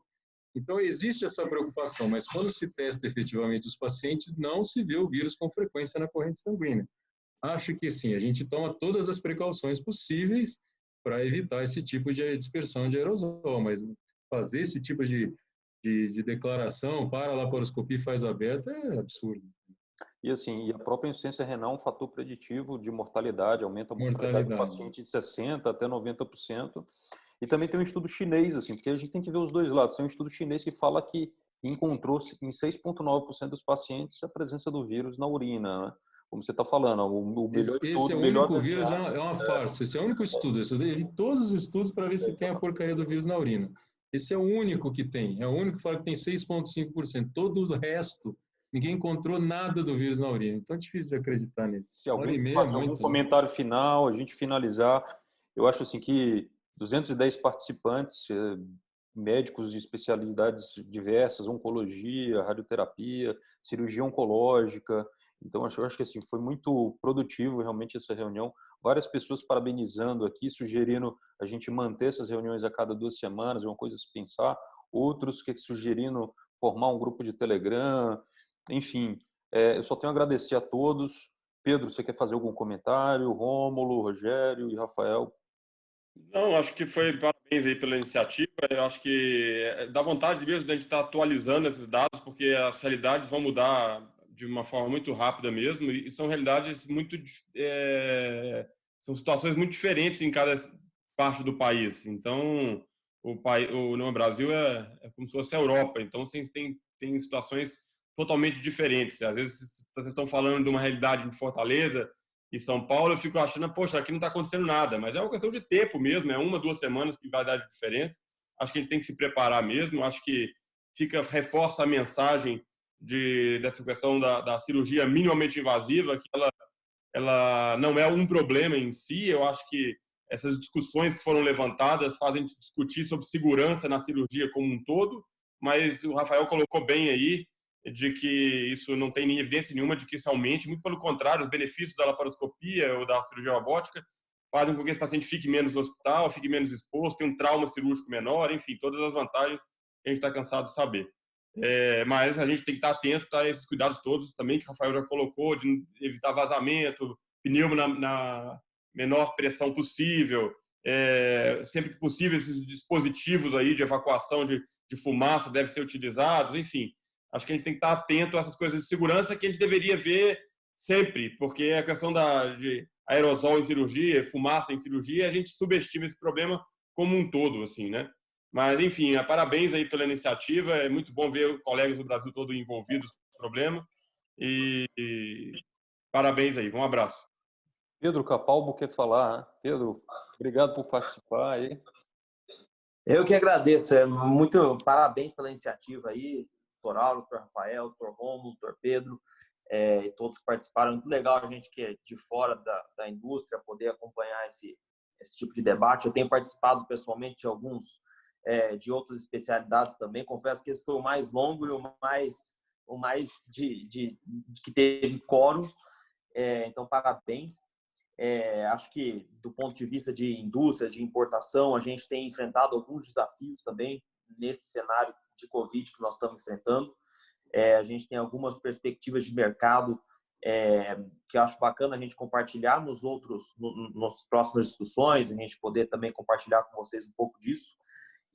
Então, existe essa preocupação, mas quando se testa efetivamente os pacientes, não se vê o vírus com frequência na corrente sanguínea. Acho que sim, a gente toma todas as precauções possíveis para evitar esse tipo de dispersão de aerosol, mas fazer esse tipo de declaração para a laparoscopia e faz aberta é absurdo. E assim, a própria insuficiência renal é um fator preditivo de mortalidade, aumenta a mortalidade do paciente de 60% até 90%. E também tem um estudo chinês, assim, porque a gente tem que ver os dois lados. Tem um estudo chinês que fala que encontrou-se em 6,9% dos pacientes a presença do vírus na urina, né? Como você está falando, o melhor esse estudo, é o melhor único vírus, desenhado. é uma farsa. Esse é o único estudo. Eu vi todos os estudos para ver se tem a porcaria do vírus na urina. Esse é o único que tem. É o único que fala que tem 6,5%. Todo o resto, ninguém encontrou nada do vírus na urina. Então é difícil de acreditar nisso. Se alguém Hora e fazer meia, algum comentário final, a gente finalizar, eu acho assim que 210 participantes, médicos de especialidades diversas, oncologia, radioterapia, cirurgia oncológica. Então, eu acho que assim, foi muito produtivo realmente essa reunião. Várias pessoas parabenizando aqui, sugerindo a gente manter essas reuniões a cada 2 semanas, é uma coisa a se pensar. Outros que sugerindo formar um grupo de Telegram. Enfim, eu só tenho a agradecer a todos. Pedro, você quer fazer algum comentário? Rômulo, Rogério e Rafael? Não, acho que foi parabéns aí pela iniciativa. Eu acho que dá vontade mesmo de a gente estar atualizando esses dados, porque as realidades vão mudar de uma forma muito rápida mesmo, e são realidades muito são situações muito diferentes em cada parte do país. Então, no Brasil é como se fosse a Europa. Então, vocês tem situações totalmente diferentes. Às vezes vocês estão falando de uma realidade em Fortaleza e São Paulo, eu fico achando, poxa, aqui não está acontecendo nada, mas é uma questão de tempo mesmo, é 1, 2 semanas que vai dar de diferença. Acho que a gente tem que se preparar mesmo, acho que reforça a mensagem dessa questão da cirurgia minimamente invasiva, que ela não é um problema em si. Eu acho que essas discussões que foram levantadas fazem a gente discutir sobre segurança na cirurgia como um todo, mas o Rafael colocou bem aí, de que isso não tem nem evidência nenhuma de que isso aumente, muito pelo contrário, os benefícios da laparoscopia ou da cirurgia robótica fazem com que esse paciente fique menos no hospital, fique menos exposto, tenha um trauma cirúrgico menor, enfim, todas as vantagens que a gente está cansado de saber. Mas a gente tem que estar atento a esses cuidados todos também, que o Rafael já colocou, de evitar vazamento, pneumo na menor pressão possível, sempre que possível esses dispositivos aí de evacuação de fumaça devem ser utilizados, enfim. Acho que a gente tem que estar atento a essas coisas de segurança que a gente deveria ver sempre, porque a questão de aerosol em cirurgia, fumaça em cirurgia, a gente subestima esse problema como um todo, assim, né? Mas, enfim, parabéns aí pela iniciativa. É muito bom ver colegas do Brasil todo envolvidos no problema. E parabéns aí. Um abraço. Pedro Capalbo quer falar, né? Pedro, obrigado por participar aí. Eu que agradeço. Muito parabéns pela iniciativa aí, doutor Auro, doutor Rafael, doutor Rômulo, doutor Pedro, e todos que participaram. Muito legal a gente que é de fora da indústria poder acompanhar esse tipo de debate. Eu tenho participado pessoalmente de alguns de outras especialidades também. Confesso que esse foi o mais longo e o mais que teve quórum. Então, parabéns. Acho que, do ponto de vista de indústria, de importação, a gente tem enfrentado alguns desafios também nesse cenário de Covid que nós estamos enfrentando. A gente tem algumas perspectivas de mercado que eu acho bacana a gente compartilhar nas próximas discussões, a gente poder também compartilhar com vocês um pouco disso.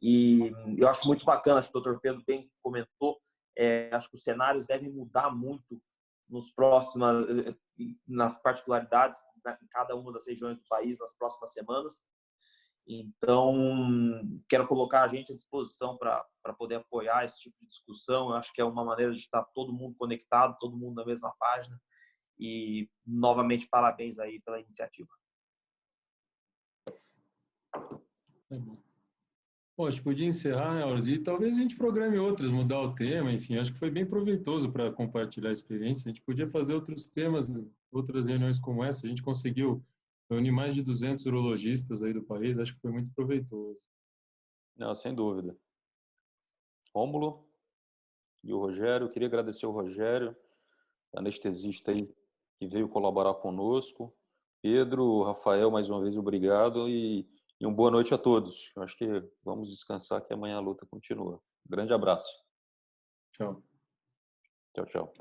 E eu acho muito bacana, acho que o Dr. Pedro bem comentou, acho que os cenários devem mudar muito nas particularidades em cada uma das regiões do país nas próximas semanas. Então, quero colocar a gente à disposição para poder apoiar esse tipo de discussão. Eu acho que é uma maneira de estar todo mundo conectado, todo mundo na mesma página. E, novamente, parabéns aí pela iniciativa. Bom, a gente podia encerrar, né, Auros? E talvez a gente programe outras, mudar o tema, enfim, acho que foi bem proveitoso para compartilhar a experiência. A gente podia fazer outros temas, outras reuniões como essa. A gente conseguiu reunir mais de 200 urologistas aí do país, acho que foi muito proveitoso. Não, sem dúvida. Rômulo e o Rogério, eu queria agradecer ao Rogério, anestesista aí, que veio colaborar conosco. Pedro, Rafael, mais uma vez, obrigado e uma boa noite a todos. Eu acho que vamos descansar, que amanhã a luta continua. Grande abraço. Tchau. Tchau, tchau.